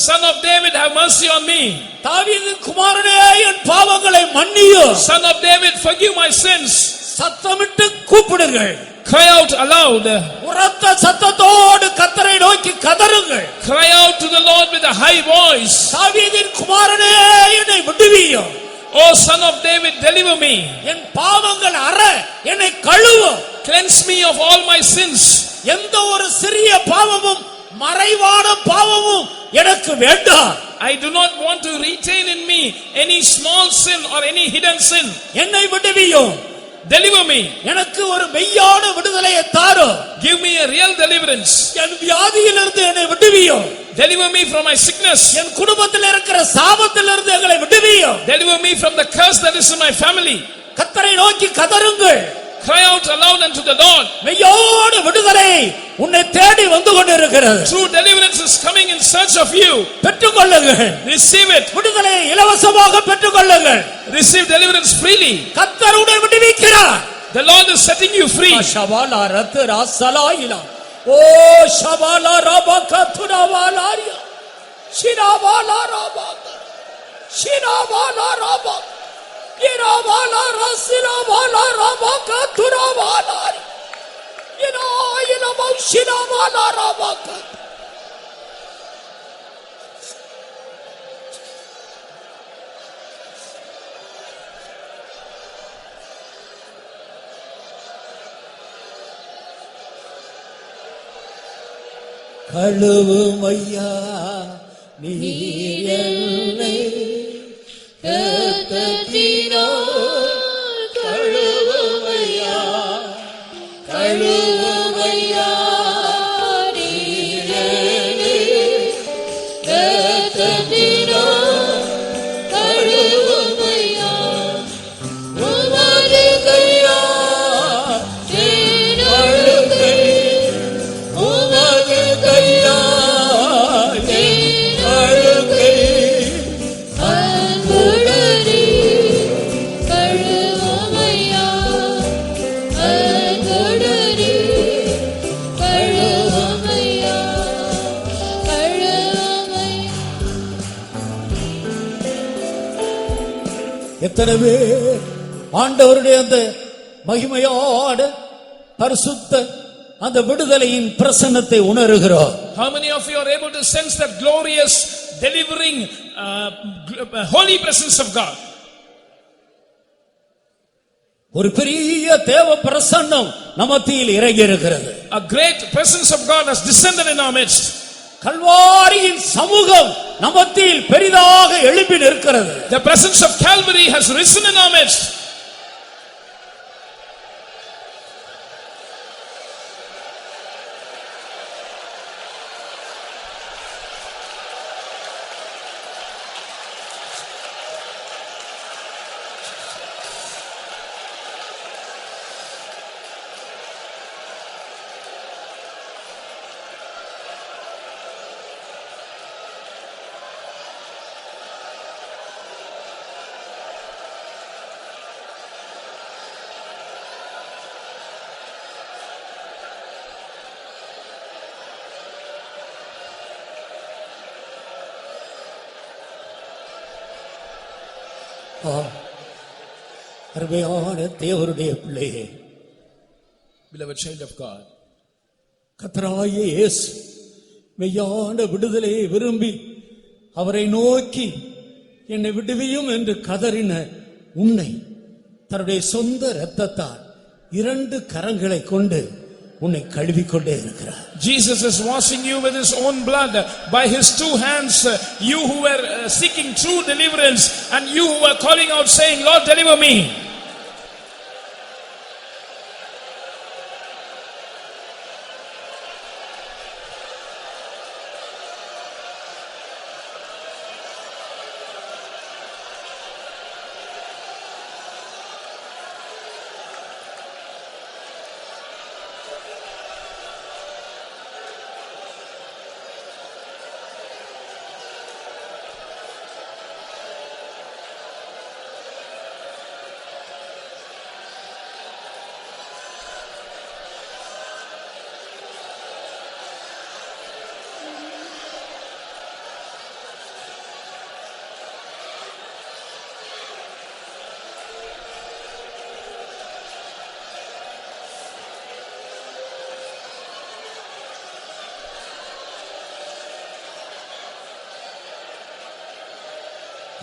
Son of David, have mercy on me. தாவீதின் குமாரனே என் பாவங்களை மன்னியும். Son of David, forgive my sins. சத்தமிட்டு கூப்பிடுங்கள். Cry out aloud. உரத்த சத்தத்தோடு கர்த்தரை நோக்கி கதறுங்கள். Cry out to the Lord with a high voice. தாவீதின் குமாரனே என்னை விடுவியும். O Son of David, deliver me. என் பாவங்கள் அற என்னை கழுவும். Cleanse me of all my sins. எந்த ஒரு சிறிய பாவமும் மறைவான பாவமும் எனக்கு வேண்டாம். I do not want to retain in me any small sin or any hidden sin. என்னை விடுவியும். Deliver me. எனக்கு ஒரு மெய்யான விடுதலையை தாரும். Give me a real deliverance. என் வியாதியிலிருந்து என்னை விடுவியும். Deliver me from my sickness. என் குடும்பத்தில் இருக்கிற சாபத்திலிருந்து எங்களை விடுவியும். Deliver me from the curse that is in my family. கர்த்தரை நோக்கி கதறுங்கள். Cry out aloud unto the Lord. மெய்யான விடுதலை உன்னை தேடி வந்து கொண்டிருக்கிறது. True deliverance is coming in search of you. பெற்றுக்கொள்ளுங்கள். Receive it. விடுதலையை இலவசமாக பெற்றுக்கொள்ளுங்கள். Receive deliverance freely. கர்த்தர் உன்னை விடுவிக்கிறார். The Lord is setting you free. ஷபாலா Ratra சலாயிலா ஓ ஷபாலா ரபக துனவாலாரியா ஷினாவாலா ரபக ஷினாவாலா ரபக இராவாலா ரசினாவாலா ரபக துனவாலாரி இனாயிலமௌ ஷினாவாலா ரபக கழுவும் ஐயா நீர் என்னை இரத்தத்தினால் கழுவும் எத்தனை பேர் ஆண்டவருடைய அந்த மகிமையோட பரிசுத்த அந்த விடுதலையின் பிரசன்னத்தை உணர்கிறோம்? How many of you are able to sense that glorious delivering holy presence of God? ஒரு பெரிய தேவ பிரசன்னம் நமத்தியில் இறங்கி இருக்கிறது. A great presence of God has descended in our midst. கல்வாரியின் சமூகம் நமத்தியில் பெரிதாக எழும்பி நிற்கிறது. The presence of Calvary has risen in our midst. அருமையான தேவனுடைய பிள்ளையே, Beloved child of God, கர்த்தராகிய இயேசு மெய்யான விடுதலையை விரும்பி அவரை நோக்கி என்னை விடுவியும் என்று கதறின உன்னை தன்னுடைய சொந்த இரத்தத்தால் 2 கரங்களை கொண்டு உன்னை கழுவிக்கொண்டே இருக்கிறார். Jesus is washing you with his own blood. By his 2 hands, you who were seeking true deliverance and you who were calling out saying, Lord, deliver me.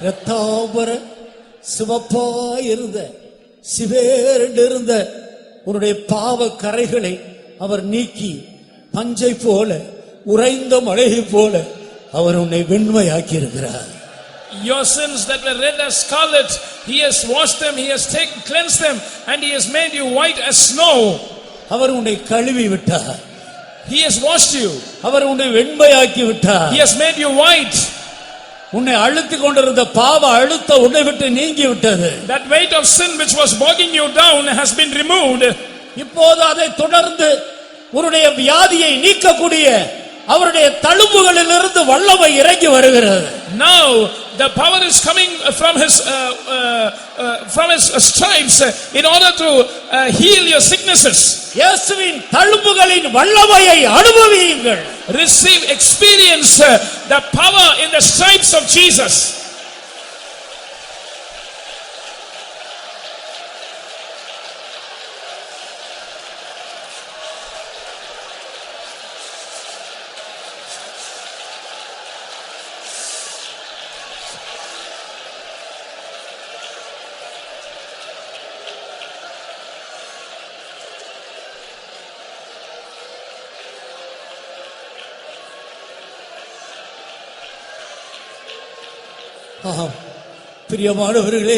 இரத்தாம்பர சிவப்பாயிருந்த சிவேறிருந்த உன்னுடைய பாவ கரைகளை அவர் நீக்கி பஞ்சை போல உறைந்த மழையை போல அவர் உன்னை வெண்மையாக்கி இருக்கிறார். Your sins that were red as scarlet, he has washed them, he has cleansed them, and he has made you white as snow. அவர் உன்னை கழுவி விட்டார். He has washed you. அவர் உன்னை வெண்மையாக்கி விட்டார். He has made you white. உன்னை அழுத்திக் கொண்டிருந்த பாவ அழுத்த உன்னை விட்டு நீங்கி விட்டது. That weight of sin which was bogging you down has been removed. இப்போது அதை தொடர்ந்து உன்னுடைய வியாதியை நீக்கக்கூடிய அவருடைய தழும்புகளிலிருந்து வல்லமை இறங்கி வருகிறது. Now the power is coming from his stripes in order to heal your sicknesses. இயேசுவின் தழும்புகளின் வல்லமையை அனுபவியுங்கள். Receive, experience the power in the stripes of Jesus. பிரியமானவர்களே,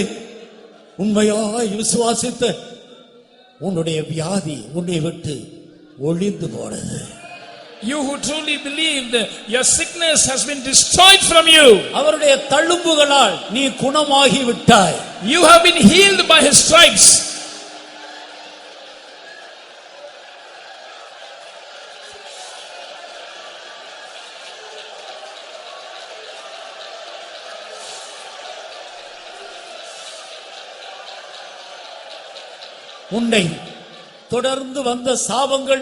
உண்மையாய் விசுவாசித்த உன்னுடைய வியாதி உன்னை விட்டு ஒழிந்து போனது. You who truly believed, your sickness has been destroyed from you. அவருடைய தழும்புகளால் நீ குணமாகி விட்டாய். You have been healed by his stripes. உன்னை தொடர்ந்து வந்த சாபங்கள்,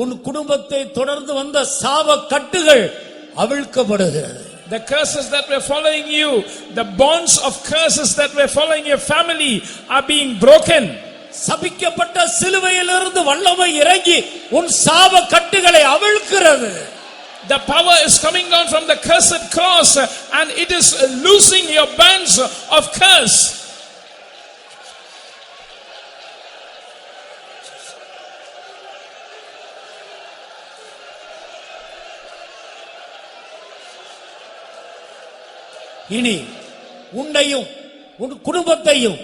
உன் குடும்பத்தை தொடர்ந்து வந்த சாப கட்டுகள் அவிழ்க்கப்படுகிறது. The curses that were following you, the bonds of curses that were following your family are being broken. சபிக்கப்பட்ட சிலுவையிலிருந்து வல்லமை இறங்கி உன் சாப கட்டுகளை அவிழ்க்கிறது. The power is coming down from the cursed cross and it is loosing your bands of curse. இனி உன்னையும் உன் குடும்பத்தையும்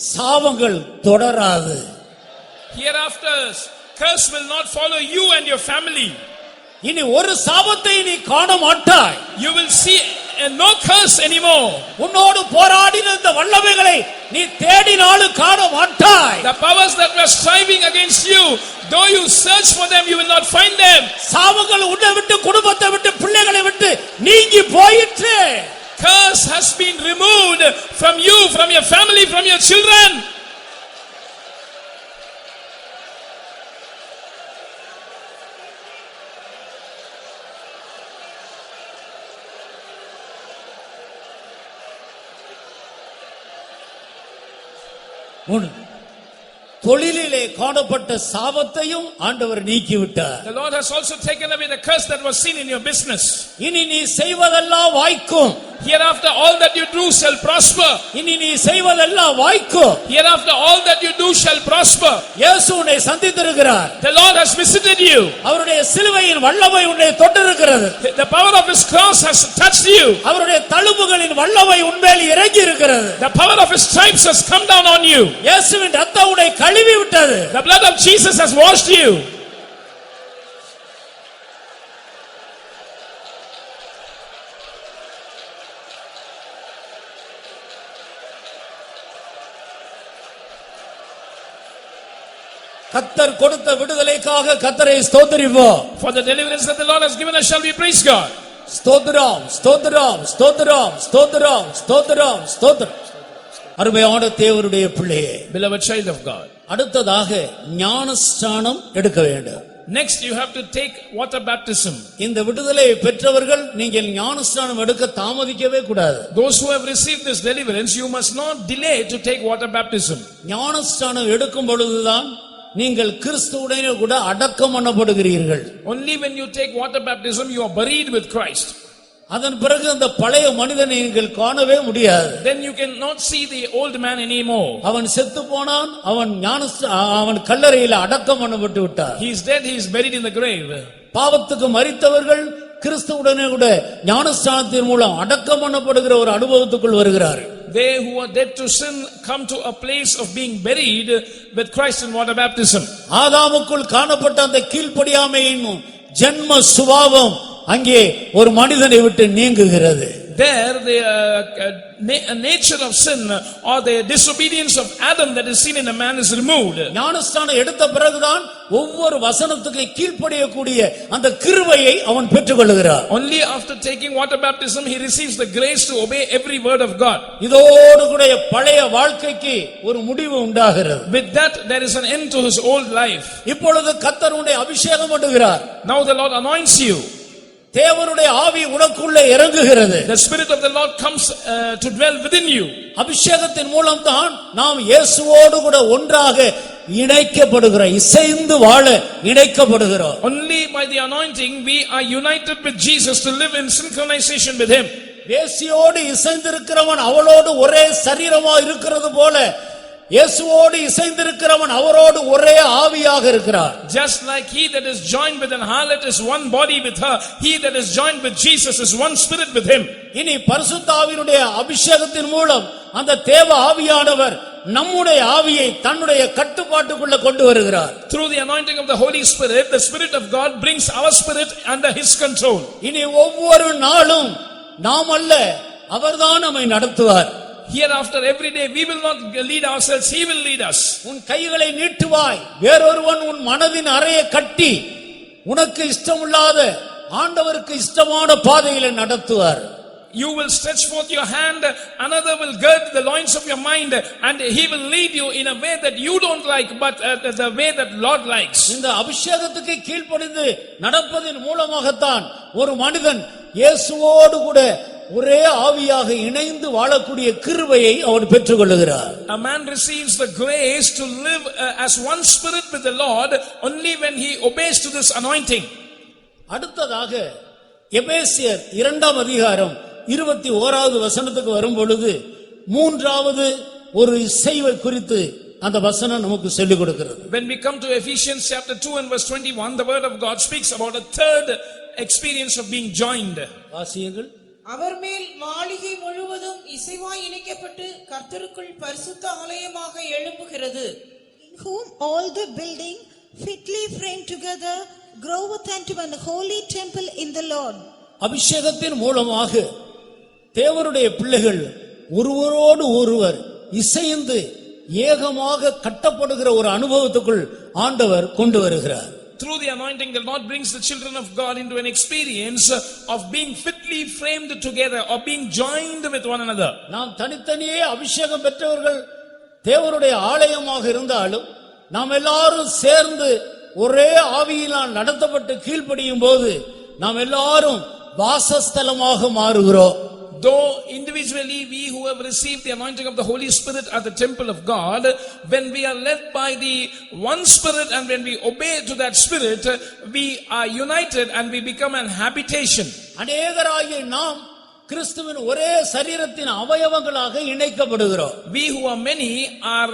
சாபங்கள் தொடராது. Hereafter curse will not follow you and your family. இனி ஒரு சாபத்தை நீ காண மாட்டாய். You will see no curse anymore. உன்னோடு போராடின இந்த வல்லமைகளை நீ தேடினாலும் காண மாட்டாய். The powers that were striving against you, though you search for them, you will not find them. சாபங்கள் உன்னை விட்டு குடும்பத்தை விட்டு பிள்ளைகளை விட்டு நீங்கி போயிற்று. Curse has been removed from you, from your family, from your children. தொழிலிலே காணப்பட்ட சாபத்தையும் ஆண்டவர் நீக்கிவிட்டார். The Lord has also taken away the curse that was seen in your business. இனி நீ செய்வதெல்லாம் வாய்க்கும். Hereafter all that you do shall prosper. இனி நீ செய்வதெல்லாம் வாய்க்கும். Hereafter all that you do shall prosper. இயேசு உன்னை சந்தித்திருக்கிறார். The Lord has visited you. அவருடைய சிலுவையின் வல்லமை உன்னை தொட்டிருக்கிறது. The power of his cross has touched you. அவருடைய தழும்புகளின் வல்லமை உன்மேல் இறங்கி இருக்கிறது. The power of his stripes has come down on you. இயேசுவின் இரத்தம் உன்னை கழுவி விட்டது. The blood of Jesus has washed you. கர்த்தர் கொடுத்த விடுதலைக்காக கர்த்தரை ஸ்தோத்திரிப்போம். For the deliverance that the Lord has given us shall we praise God. ஸ்தோத்திரம் ஸ்தோத்திரம் ஸ்தோத்திரம் ஸ்தோத்திரம் ஸ்தோத்திரம் ஸ்தோத்திரம். அருமையான தேவனுடைய பிள்ளையே, Beloved child of God. அடுத்ததாக ஞானஸ்நானம் எடுக்க வேண்டும். Next you have to take water baptism. இந்த விடுதலையை பெற்றவர்கள் நீங்கள் ஞானஸ்நானம் எடுக்க தாமதிக்கவே கூடாது. Those who have received this deliverance, you must not delay to take water baptism. ஞானஸ்நானம் எடுக்கும் பொழுதுதான் நீங்கள் கிறிஸ்துவுடனே கூட அடக்கம் பண்ணப்படுகிறீர்கள். Only when you take water baptism you are buried with Christ. அதன் பிறகு அந்த பழைய மனிதனை நீங்கள் காணவே முடியாது. Then you cannot see the old man anymore. அவன் செத்து போனான். அவன் கல்லறையில் அடக்கம் பண்ணப்பட்டு விட்டார். He is dead, he is buried in the grave. பாவத்துக்கு மரித்தவர்கள் கிறிஸ்துவுடனே கூட ஞானஸ்நானத்தின் மூலம் அடக்கம் பண்ணப்படுகிற ஒரு அனுபவத்துக்குள் வருகிறார்கள். They who are dead to sin come to a place of being buried with Christ in water baptism. ஆதாமுக்குள் காணப்பட்ட அந்த கீழ்ப்படியாமையின் ஜென்ம சுபாவம் அங்கே ஒரு மனிதனை விட்டு நீங்குகிறது. There the nature of sin or the disobedience of Adam that is seen in a man is removed. ஞானஸ்நானம் எடுத்த பிறகுதான் ஒவ்வொரு வசனத்துக்கு கீழ்ப்படியக்கூடிய அந்த கிருபையை அவன் பெற்றுக்கொள்கிறார். Only after taking water baptism he receives the grace to obey every word of God. இதோடு கூட பழைய வாழ்க்கைக்கு ஒரு முடிவு உண்டாகிறது. With that there is an end to his old life. இப்பொழுது கர்த்தர் உன்னை அபிஷேகம் பண்ணுகிறார். Now the Lord anoints you. தேவனுடைய ஆவி உனக்குள்ளே இறங்குகிறது. The spirit of the Lord comes to dwell within you. அபிஷேகத்தின் மூலம் தான் நாம் இயேசுவோடு கூட ஒன்றாக இணைக்கப்படுகிறோம். இசைந்து வாழ இணைக்கப்படுகிறோம். Only by the anointing we are united with Jesus to live in synchronization with him. வேசியோடு இசைந்திருக்கிறவன் அவளோடு ஒரே சரீரமா இருக்கிறது போல இயேசுவோடு இசைந்திருக்கிறவன் அவரோடு ஒரே ஆவியாக இருக்கிறார். Just like he that is joined with an harlot is one body with her, he that is joined with Jesus is one spirit with him. இனி பரிசுத்த ஆவியினுடைய அபிஷேகத்தின் மூலம் அந்த தேவ ஆவியானவர் நம்முடைய ஆவியை தன்னுடைய கட்டுப்பாட்டுக்குள்ள கொண்டு வருகிறார். Through the anointing of the Holy Spirit, the Spirit of God brings our spirit under his control. இனி ஒவ்வொரு நாளும் நாம் அல்ல, அவர்தான் நம்மை நடத்துவார். Hereafter every day we will not lead ourselves, he will lead us. உன் கைகளை நீட்டுவாய், வேறொருவன் உன் மனதின் அறையை கட்டி உனக்கு இஷ்டமில்லாத ஆண்டவருக்கு இஷ்டமான பாதையிலே நடத்துவார். You will stretch forth your hand, another will gird the loins of your mind, and he will lead you in a way that you don't like, but the way that Lord likes. இந்த அபிஷேகத்துக்கு கீழ்ப்படிந்து நடப்பதின் மூலமாகத்தான் ஒரு மனிதன் இயேசுவோடு கூட ஒரே ஆவியாக இணைந்து வாழக்கூடிய கிருபையை அவர் பெற்றுக்கொள்கிறார். A man receives the grace to live as one spirit with the Lord only when he obeys to this anointing. அடுத்ததாக எபேசியர் 2ஆம் அதிகாரம் 21வது வசனத்துக்கு வரும் பொழுது மூன்றாவது ஒரு இசைவை குறித்து அந்த வசனம் நமக்கு சொல்லிக் கொடுக்கிறது. When we come to Ephesians chapter 2 and verse 21, the word of God speaks about a third experience of being joined. வாசியுங்கள். அவர் மேல் மாளிகை முழுவதும் இசைவாய் இணைக்கப்பட்டு கர்த்தருக்குள் பரிசுத்த ஆலயமாக எழும்புகிறது. In whom all the building fitly framed together groweth unto an holy temple in the Lord. அபிஷேகத்தின் மூலமாக தேவனுடைய பிள்ளைகள் ஒருவரோடு ஒருவர் இசைந்து ஏகமாக கட்டப்படுகிற ஒரு அனுபவத்துக்குள் ஆண்டவர் கொண்டு வருகிறார். Through the anointing, the Lord brings the children of God into an experience of being fitly framed together or being joined with one another. நாம் தனித்தனியே அபிஷேகம் பெற்றவர்கள் தேவனுடைய ஆலயமாக இருந்தாலும் நாம் எல்லாரும் சேர்ந்து ஒரே ஆவியினால் நடத்தப்பட்டு கீழ்ப்படியும் போது நாம் எல்லாரும் வாசஸ்தலமாக மாறுகிறோம். Though individually we who have received the anointing of the Holy Spirit are the temple of God, when we are led by the one Spirit and when we obey to that Spirit, we are united and we become an habitation. அநேகராகிய நாம் கிறிஸ்துவின் ஒரே சரீரத்தின் அவயவங்களாக இணைக்கப்படுகிறோம். We who are many are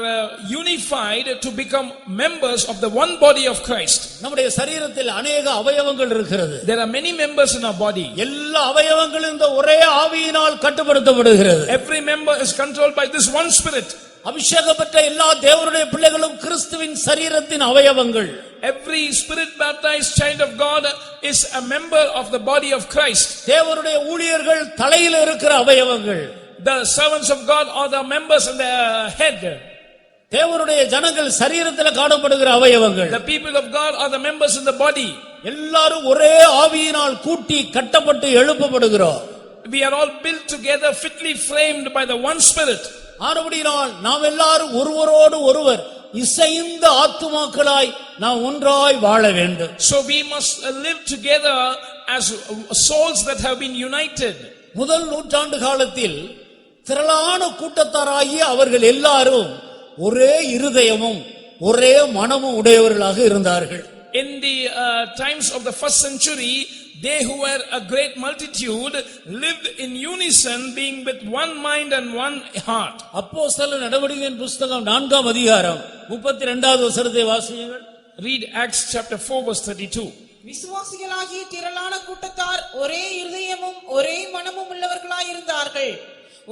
unified to become members of the one body of Christ. நம்முடைய சரீரத்தில் அநேக அவயவங்கள் இருக்கிறது. There are many members in our body. எல்லா அவயவங்களும் இந்த ஒரே ஆவியினால் கட்டுப்படுத்தப்படுகிறது. Every member is controlled by this one Spirit. அபிஷேகம் பெற்ற எல்லா தேவனுடைய பிள்ளைகளும் கிறிஸ்துவின் சரீரத்தின் அவயவங்கள். Every spirit baptized child of God is a member of the body of Christ. தேவனுடைய ஊழியர்கள் தலையில் இருக்கிற அவயவங்கள். The servants of God are the members in the head. தேவனுடைய ஜனங்கள் சரீரத்தில் காணப்படுகிற அவயவங்கள். The people of God are the members in the body. எல்லாரும் ஒரே ஆவியினால் கூட்டி கட்டப்பட்டு எழுப்பப்படுகிறோம். We are all built together, fitly framed by the one Spirit. ஆனபடியால் நாம் எல்லாரும் ஒருவரோடு ஒருவர் இசைந்த ஆத்துமாக்களாய் நாம் ஒன்றாய் வாழ வேண்டும். So we must live together as souls that have been united. முதல் நூற்றாண்டு காலத்தில் திரளான கூட்டத்தாராகிய அவர்கள் எல்லாரும் ஒரே இருதயமும் ஒரே மனமும் உடையவர்களாக இருந்தார்கள். In the times of the first century, they who were a great multitude lived in unison, being with one mind and one heart. அப்போஸ்தலர் நடவடிக்கையின் புத்தகம் 4ஆம் அதிகாரம் 32வது வசனத்தை வாசியுங்கள். Read Acts chapter 4 verse 32. விசுவாசிகளாகிய திரளான கூட்டத்தார் ஒரே இருதயமும் ஒரே மனமும் உள்ளவர்களாய் இருந்தார்கள்.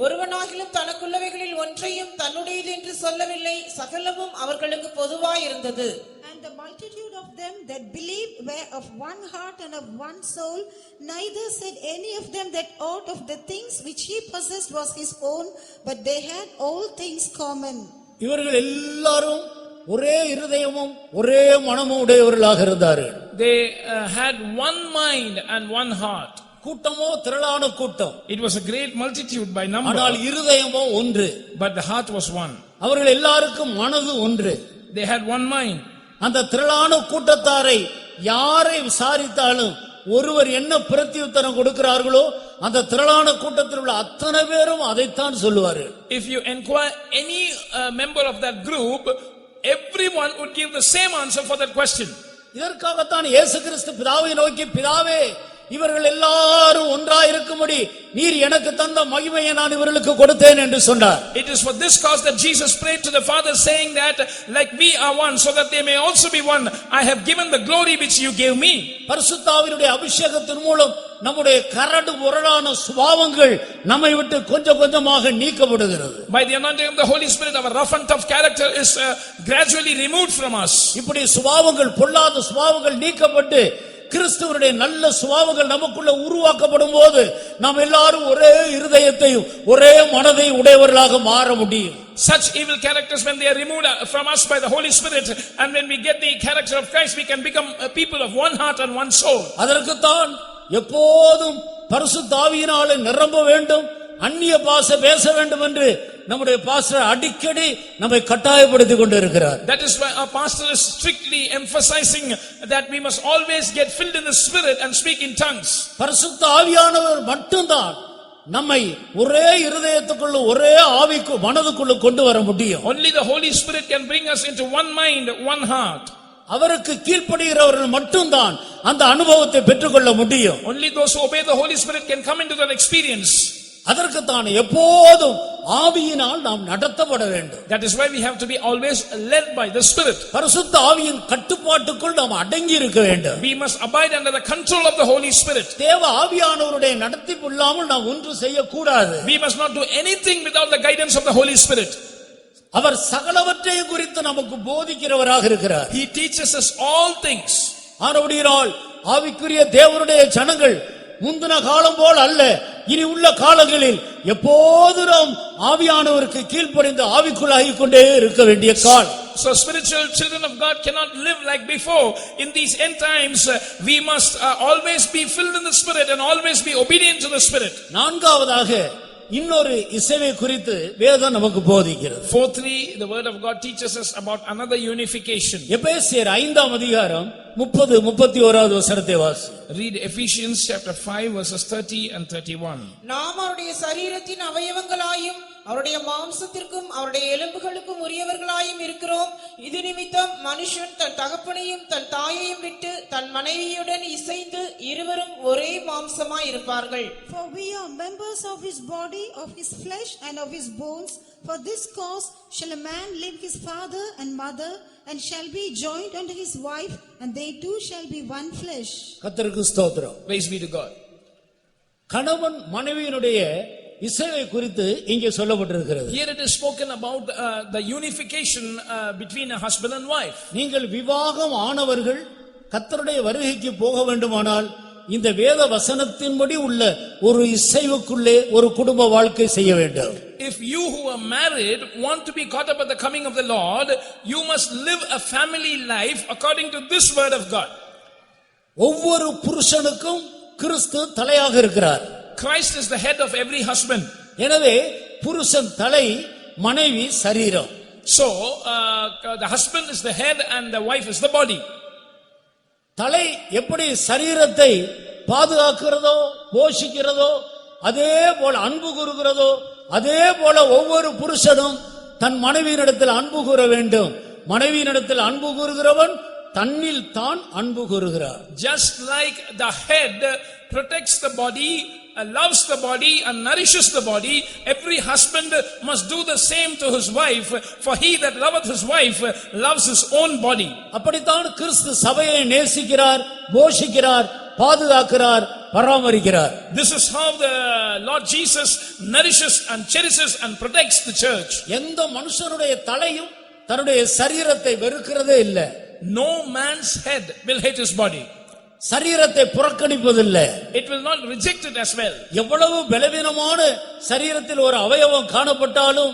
ஒருவனாகிலும் தனக்குள்ளவைகளில் ஒன்றையும் தன்னுடையது என்று சொல்லவில்லை, சகலமும் அவர்களுக்கு பொதுவாய் இருந்தது. And the multitude of them that believed were of one heart and of one soul. Neither said any of them that aught of the things which he possessed was his own, but they had all things common. இவர்கள் எல்லாரும் ஒரே இருதயமும் ஒரே மனமும் உடையவர்களாக இருந்தார்கள். They had one mind and one heart. கூட்டமோ திரளான கூட்டம். It was a great multitude by number. ஆனால் இருதயமோ ஒன்று. But the heart was one. அவர்கள் எல்லாருக்கும் மனது ஒன்று. They had one mind. அந்த திரளான கூட்டத்தாரை யாரை விசாரித்தாலும் ஒருவர் என்ன பிரதியுத்தரம் கொடுக்கிறார்களோ அந்த திரளான கூட்டத்தில் உள்ள அத்தனை பேரும் அதைத்தான் சொல்லுவார்கள். If you inquire any member of that group, everyone would give the same answer for that question. இதற்காகத்தான் இயேசு கிறிஸ்து பிதாவை நோக்கி, பிதாவே இவர்கள் எல்லாரும் ஒன்றாய் இருக்கும்படி நீர் எனக்கு தந்த மகிமையை நான் இவர்களுக்கு கொடுத்தேன் என்று சொன்னார். It is for this cause that Jesus prayed to the Father, saying that like we are one, so that they may also be one, I have given the glory which you gave me. பரிசுத்த ஆவியினுடைய அபிஷேகத்தின் மூலம் நம்முடைய கரடு முரடான சுபாவங்கள் நம்மை விட்டு கொஞ்சம் கொஞ்சமாக நீக்கப்படுகிறது. By the anointing of the Holy Spirit, our rough and tough character is gradually removed from us. இப்படி சுபாவங்கள், பொல்லாத சுபாவங்கள் நீக்கப்பட்டு கிறிஸ்துவனுடைய நல்ல சுபாவங்கள் நமக்குள்ள உருவாக்கப்படும் போது நாம் எல்லாரும் ஒரே இருதயத்தையும் ஒரே மனதை உடையவர்களாக மாற முடியும். Such evil characters, when they are removed from us by the Holy Spirit, and when we get the character of Christ, we can become a people of one heart and one soul. அதற்குத்தான் எப்போதும் பரிசுத்த ஆவியினாலே நிரம்ப வேண்டும், அந்நிய பாஷை பேச வேண்டும் என்று நம்முடைய பாஸ்டர் அடிக்கடி நம்மை கட்டாயப்படுத்திக் கொண்டிருக்கிறார். That is why our pastor is strictly emphasizing that we must always get filled in the spirit and speak in tongues. பரிசுத்த ஆவியானவர் மட்டும்தான் நம்மை ஒரே இருதயத்துக்குள்ள ஒரே ஆவிக்கு மனதுக்குள்ள கொண்டு வர முடியும். Only the Holy Spirit can bring us into one mind, one heart. அவருக்கு கீழ்ப்படுகிறவர்கள் மட்டும்தான் அந்த அனுபவத்தை பெற்றுக்கொள்ள முடியும். Only those who obey the Holy Spirit can come into that experience. அதற்கு தான் எப்போதும் ஆவியினால் நாம் நடத்தப்பட வேண்டும். That is why we have to be always led by the Spirit. பரிசுத்த ஆவியின் கட்டுப்பாட்டுக்குள் நாம் அடங்கி இருக்க வேண்டும். We must abide under the control of the Holy Spirit. தேவ ஆவியானவருடைய நடத்திப்பு இல்லாமல் நாம் ஒன்று செய்யக்கூடாது. We must not do anything without the guidance of the Holy Spirit. அவர் சகலவற்றையும் குறித்து நமக்கு போதிக்கிறவராக இருக்கிறார். He teaches us all things. ஆனபடியால் ஆவிக்குரிய தேவனுடைய ஜனங்கள் முந்தின காலம் போல் அல்ல, இனி உள்ள காலங்களில் எப்போதும் நாம் ஆவியானவருக்கு கீழ்ப்படிந்து ஆவிக்குள்ளாகிக் கொண்டே இருக்க வேண்டிய காலம். So spiritual children of God cannot live like before. In these end times, we must always be filled in the Spirit and always be obedient to the Spirit. நான்காவதாக இன்னொரு இசைவை குறித்து வேதம் நமக்கு போதிக்கிறது. Fourthly, the word of God teaches us about another unification. எபேசியர் 5ஆம் அதிகாரம் 30-31 வசனத்தை வாசி. Read Ephesians chapter 5 verses 30 and 31. நாம் அவருடைய சரீரத்தின் அவயவங்களாயும் அவருடைய மாம்சத்திற்கும் அவருடைய எலும்புகளுக்கும் உரியவர்களாயும் இருக்கிறோம். இது நிமித்தம் மனுஷன் தன் தகப்பனையும் தன் தாயையும் விட்டு தன் மனைவியுடன் இசைந்து இருவரும் ஒரே மாம்சமாய் இருப்பார்கள். For we are members of his body, of his flesh and of his bones. For this cause shall a man leave his father and mother, and shall be joined unto his wife, and they two shall be one flesh. கர்த்தருக்கு ஸ்தோத்திரம். Praise be to God. கணவன் மனைவியினுடைய இசைவை குறித்து இங்கே சொல்லப்பட்டிருக்கிறது. Here it is spoken about the unification between a husband and wife. நீங்கள் விவாகம் ஆனவர்கள் கர்த்தருடைய வருகைக்கு போக வேண்டுமானால் இந்த வேத வசனத்தின்படி உள்ள ஒரு இசைவுக்குள்ளே ஒரு குடும்ப வாழ்க்கை செய்ய வேண்டும். If you who are married want to be caught up at the coming of the Lord, you must live a family life according to this word of God. ஒவ்வொரு புருஷனுக்கும் கிறிஸ்து தலையாக இருக்கிறார். Christ is the head of every husband. எனவே புருஷன் தலை, மனைவி சரீரம். So the husband is the head and the wife is the body. தலை எப்படி சரீரத்தை பாதுகாக்கிறதோ போஷிக்கிறதோ அதே போல அன்பு கூறுகிறதோ அதே போல ஒவ்வொரு புருஷனும் தன் மனைவியினிடத்தில் அன்பு கூற வேண்டும். மனைவியினிடத்தில் அன்பு கூறுகிறவன் தன்னில் தான் அன்பு கூறுகிறார். Just like the head protects the body, loves the body and nourishes the body, every husband must do the same to his wife, for he that loveth his wife loves his own body. அப்படித்தான் கிறிஸ்து சபையை நேசிக்கிறார், போஷிக்கிறார், பாதுகாக்கிறார், பராமரிக்கிறார். This is how the Lord Jesus nourishes and cherishes and protects the church. எந்த மனுஷனுடைய தலையும் தன்னுடைய சரீரத்தை வெறுக்கிறதே இல்லை. No man's head will hate his body. சரீரத்தை புறக்கணிப்பதில்லை. It will not reject it as well. எவ்வளவு பலவீனமான சரீரத்தில் ஒரு அவயவம் காணப்பட்டாலும்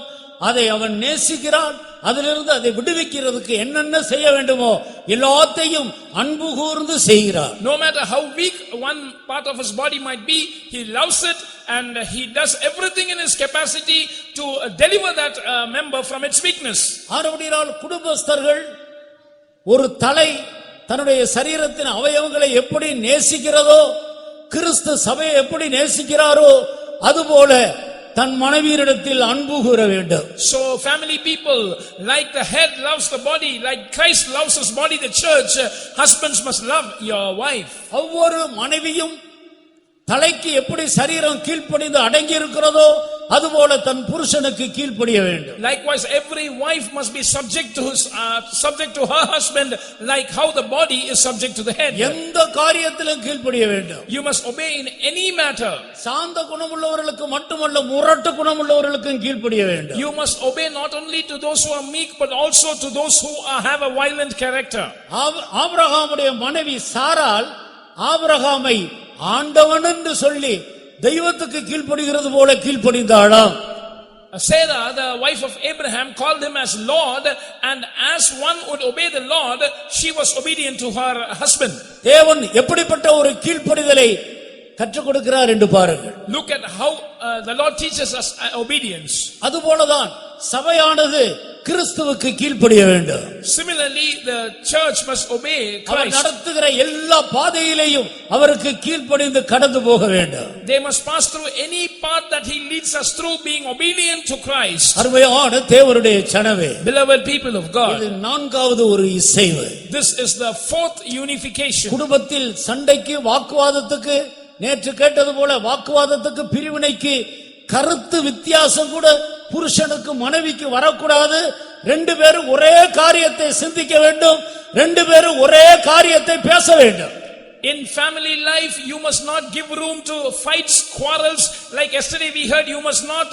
அதை அவன் நேசிக்கிறான். அதிலிருந்து அதை விடுவிக்கிறதுக்கு என்னென்ன செய்ய வேண்டுமோ எல்லாத்தையும் அன்பு கூர்ந்து செய்கிறார். No matter how weak one part of his body might be, he loves it and he does everything in his capacity to deliver that member from its weakness. ஆனபடியால் குடும்பஸ்தர்கள் ஒரு தலை தன்னுடைய சரீரத்தின் அவயவங்களை எப்படி நேசிக்கிறதோ, கிறிஸ்து சபையை எப்படி நேசிக்கிறாரோ அதுபோல தன் மனைவியினிடத்தில் அன்பு கூற வேண்டும். So family people, like the head loves the body, like Christ loves his body, the church, husbands must love your wife. ஒவ்வொரு மனைவியும் தலைக்கு எப்படி சரீரம் கீழ்ப்படிந்து அடங்கி இருக்கிறதோ அதுபோல தன் புருஷனுக்கு கீழ்ப்படிய வேண்டும். Likewise every wife must be subject to her husband, like how the body is subject to the head. எந்த காரியத்திலும் கீழ்ப்படிய வேண்டும். You must obey in any matter. சாந்த குணமுள்ளவர்களுக்கு மட்டுமல்ல முரட்டு குணமுள்ளவர்களுக்கும் கீழ்ப்படிய வேண்டும். You must obey not only to those who are meek but also to those who have a violent character. ஆபிரகாமுடைய மனைவி சாராள் ஆபிரகாமை ஆண்டவன் என்று சொல்லி தெய்வத்துக்கு கீழ்ப்படுகிறது போல கீழ்ப்படிந்தாளாம். Sarah, the wife of Abraham, called him as Lord, and as one would obey the Lord, she was obedient to her husband. தேவன் எப்படிப்பட்ட ஒரு கீழ்ப்படிதலை கற்றுக் கொடுக்கிறார் என்று பாருங்கள். Look at how the Lord teaches us obedience. அதுபோலதான் சபையானது கிறிஸ்துவுக்கு கீழ்ப்படிய வேண்டும். Similarly, the church must obey our Christ. நடத்துகிற எல்லா பாதையிலேயும் அவருக்கு கீழ்ப்படிந்து கடந்து போக வேண்டும். They must pass through any path that he leads us through, being obedient to Christ. அருமையான தேவனுடைய ஜனமே, Beloved people of இது God, நான்காவது ஒரு இசைவு. this is the fourth unification. குடும்பத்தில் சண்டைக்கு வாக்குவாதத்துக்கு, நேற்று கேட்டது போல வாக்குவாதத்துக்கு, பிரிவினைக்கு, கருத்து வித்தியாசம் கூட புருஷனுக்கு மனைவிக்கு வரக்கூடாது. ரெண்டு பேரும் ஒரே காரியத்தை சிந்திக்க வேண்டும், ரெண்டு பேரும் ஒரே காரியத்தை பேச வேண்டும். In family life, you must not give room to fights, quarrels. Like yesterday we heard, you must not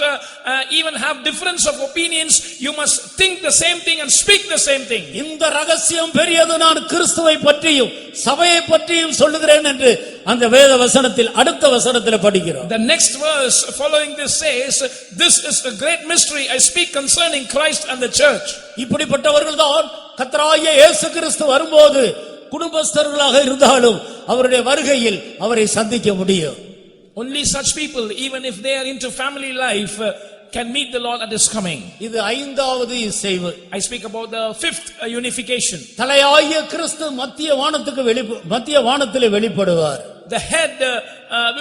even have difference of opinions. You must think the same thing and speak the same thing. இந்த ரகசியம் பெரியது. நான் கிறிஸ்துவை பற்றியும் சபையை பற்றியும் சொல்லுகிறேன் என்று அந்த வேத வசனத்தில் அடுத்த வசனத்தில் படிக்கிறோம். The next verse following this says, this is a great mystery I speak concerning Christ and the church. இப்படிப்பட்டவர்கள் தான் கர்த்தராகிய இயேசு கிறிஸ்து வரும்போது குடும்பஸ்தர்களாக இருந்தாலும் அவருடைய வருகையில் அவரை சந்திக்க முடியும். Only such people, even if they are into family life, can meet the Lord at his coming. இது ஐந்தாவது இசைவு. I speak about the fifth unification. தலையாகிய கிறிஸ்து மத்திய வானத்திலே வெளிப்படுவார். The head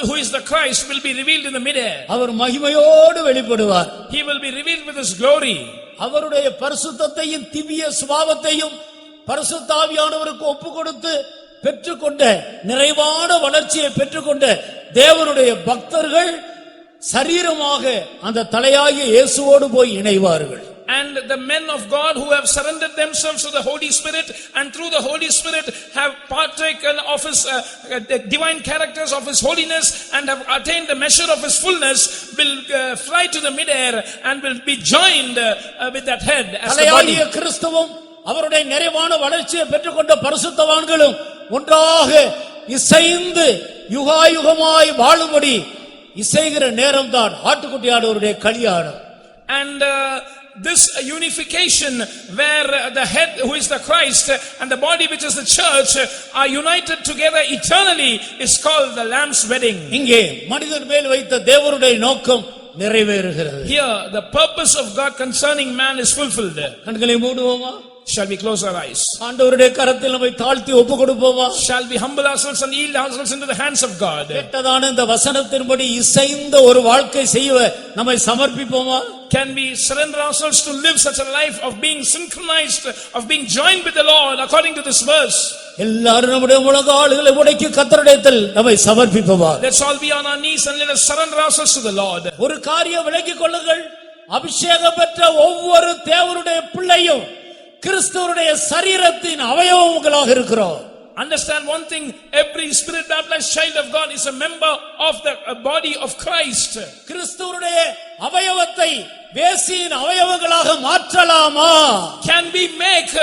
who is the Christ will be revealed in the midair. அவர் மகிமையோடு வெளிப்படுவார். He will be revealed with his glory. அவருடைய பரிசுத்தத்தையும் திவ்ய சுபாவத்தையும் பரிசுத்த ஆவியானவருக்கு ஒப்பு கொடுத்து பெற்றுக்கொண்ட நிறைவான வளர்ச்சியை பெற்றுக்கொண்ட தேவனுடைய பக்தர்கள் சரீரமாக அந்த தலையாகிய இயேசுவோடு போய் இணைவார்கள். And the men of God who have surrendered themselves to the Holy Spirit and through the Holy Spirit have partaken of his divine characters of his holiness and have attained the measure of his fullness will fly to the midair and will be joined with that head as the body. தலையாகிய கிறிஸ்துவும் அவருடைய நிறைவான வளர்ச்சியை பெற்றுக்கொண்ட பரிசுத்தவான்களும் ஒன்றாக இசைந்து யுகாயுகமாய் வாழும்படி இசைகிற நேரம்தான் ஆட்டுக்குட்டியானவருடைய கல்யாணம். And this unification where the head who is the Christ and the body which is the church are united together eternally is called the Lamb's wedding. இங்கே மனிதன் மேல் வைத்த தேவனுடைய நோக்கம் நிறைவேறுகிறது. Here the purpose of God concerning man is fulfilled. கண்களை மூடுவோமா? Shall we close our eyes? ஆண்டவருடைய கரத்தில் நம்மை தாழ்த்தி ஒப்பு கொடுப்போமா? Shall we humble ourselves and yield ourselves into the hands of God? கேட்டதான இந்த வசனத்தின்படி இசைந்த ஒரு வாழ்க்கை செய்ய நம்மை சமர்ப்பிப்போமா? Can we surrender ourselves to live such a life of being synchronized, of being joined with the Lord according to this verse? எல்லாரும் நம்முடைய முழங்கால்களை முடக்கி கர்த்தரிடத்தில் நம்மை சமர்ப்பிப்போமா? Let's all be on our knees and let us surrender ourselves to the Lord. ஒரு காரியம் விளங்கிக் கொள்ளுங்கள். அபிஷேகம் பெற்ற ஒவ்வொரு தேவனுடைய பிள்ளையும் கிறிஸ்துவுடைய சரீரத்தின் அவயவங்களாக இருக்கிறோம். Understand one thing, every spirit baptized child of God is a member of the body of Christ. கிறிஸ்துவுடைய அவயவத்தை வேசியின் அவயவங்களாக மாற்றலாமா? Can we make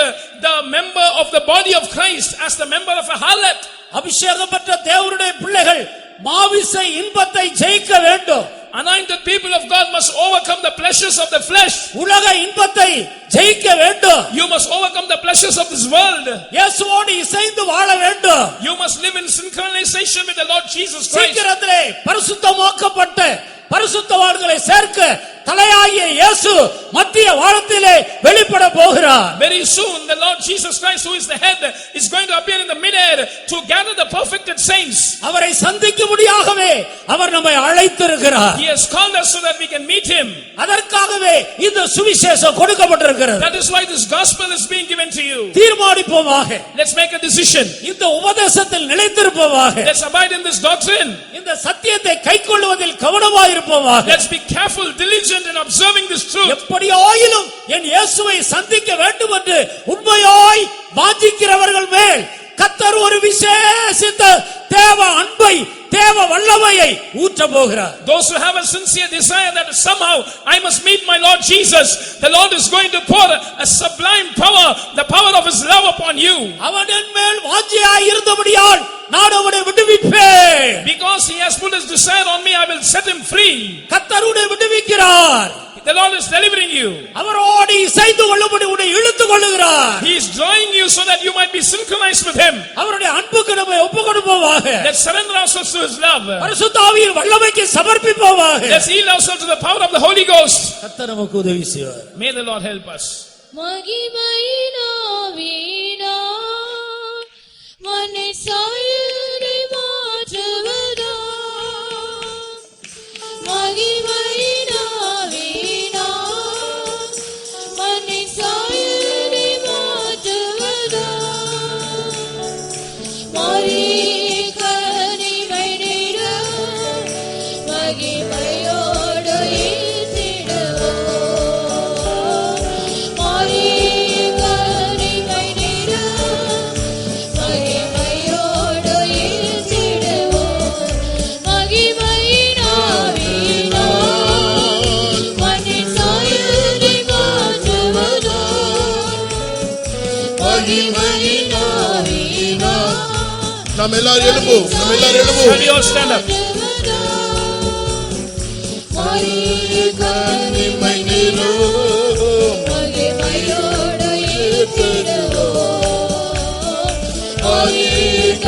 the member of the body of Christ as the member of a harlot? அபிஷேகம் பெற்ற தேவனுடைய பிள்ளைகள் மாமிச இன்பத்தை ஜெயிக்க வேண்டும். Anointed people of God must overcome the pleasures of the flesh. உலக இன்பத்தை ஜெயிக்க வேண்டும். You must overcome the pleasures of this world. இயேசுவோடு இசைந்து வாழ வேண்டும். You must live in synchronization with the Lord Jesus Christ. சீக்கிரத்திலே பரிசுத்தமாக்கப்பட்ட பரிசுத்தவான்களை சேர்க்க தலையாகிய இயேசு மத்திய வானத்திலே வெளிப்பட போகிறார். Very soon the Lord Jesus Christ, who is the head, is going to appear in the midair to gather the perfected saints. அவரை சந்திக்கும்படியாகவே அவர் நம்மை அழைத்திருக்கிறார். He has called us so that we can meet him. அதற்காகவே இந்த சுவிசேஷம் கொடுக்கப்பட்டிருக்கிறது. That is why this gospel is being given to you. தீர்மானிப்போமாக. Let's make a decision. இந்த உபதேசத்தில் நிலைத்திருப்போமாக. Let's abide in this doctrine. இந்த சத்தியத்தை கைக்கொள்வதில் கவனமாயிருப்போமாக. Let's be careful, diligent in observing this truth. எப்படியாயிலும் என் இயேசுவை சந்திக்க வேண்டும் என்று உண்மையாய் வாஞ்சிக்கிறவர்கள் மேல் கர்த்தர் ஒரு விசேஷித்த தேவ அன்பை தேவ வல்லமையை ஊற்ற போகிறார். Those who have a sincere desire that somehow I must meet my Lord Jesus, the Lord is going to pour a sublime power, the power of his love upon you. அவன் என் மேல் வாஞ்சியாய் இருந்தபடியால் நான் அவனை விடுவிப்பேன். Because he has put his desire on me, I will set him free. கர்த்தர் உன்னை விடுவிக்கிறார். The Lord is delivering you. அவரோடு இசைந்து கொள்ளும்படி உன்னை இழுத்துக் கொள்ளுகிறார். He is drawing you so that you might be synchronized with him. அவருடைய அன்புக்கு நம்மை ஒப்புக் கொடுப்போமாக. Let's surrender ourselves to His love. பரிசுத்த ஆவியின் வல்லமைக்கு சமர்ப்பிப்போமாக. Let's yield ourselves to the power of the Holy Ghost. கர்த்தர் நமக்கு உதவி செய்வார். May the Lord help us. மகிமையினாவினா Mannai சாயலை மாற்றுவதா மகிமையினாவினா மன்னை சாயலை மாற்றுவதா மரிக்கனிமை நிற மகிமையோடு நாம் எல்லாரும் எழும்புவோம். Shall we all stand up?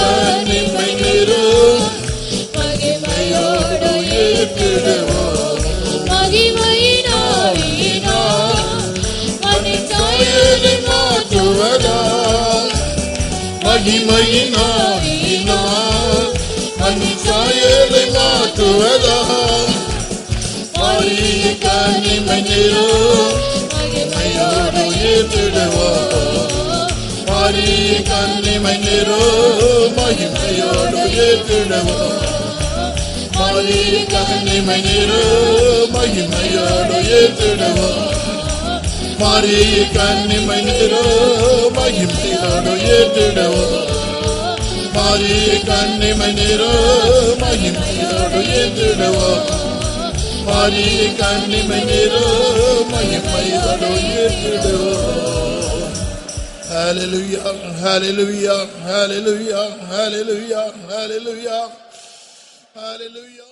மகிமை நிரோ மகிமையோடு ஏற்றிடுவோம். மகிமையினாவினா மன்னை சாயலை மாற்றுவதா மகிமையினாவினால் மணி சாயலை மாற்றுவதா கனிமை நிரோ மகிமையோடு ஏற்றிடுவோம். கனிமை நிரோ மகிமையோடு ஏற்றிடுவோம். கனிமை நிரோ மகிமையோடு ஏற்றிடுவோம். கனிமை நிரோ மகிமையோடு ஏற்றிடுவோம். கனிமை நிரோ மகிமையோடு ஏற்றிடுவோம். கனிமை நிரோ மகிமையோடு ஏற்றிடுவோம். Hallelujah, hallelujah, hallelujah, hallelujah, hallelujah, hallelujah.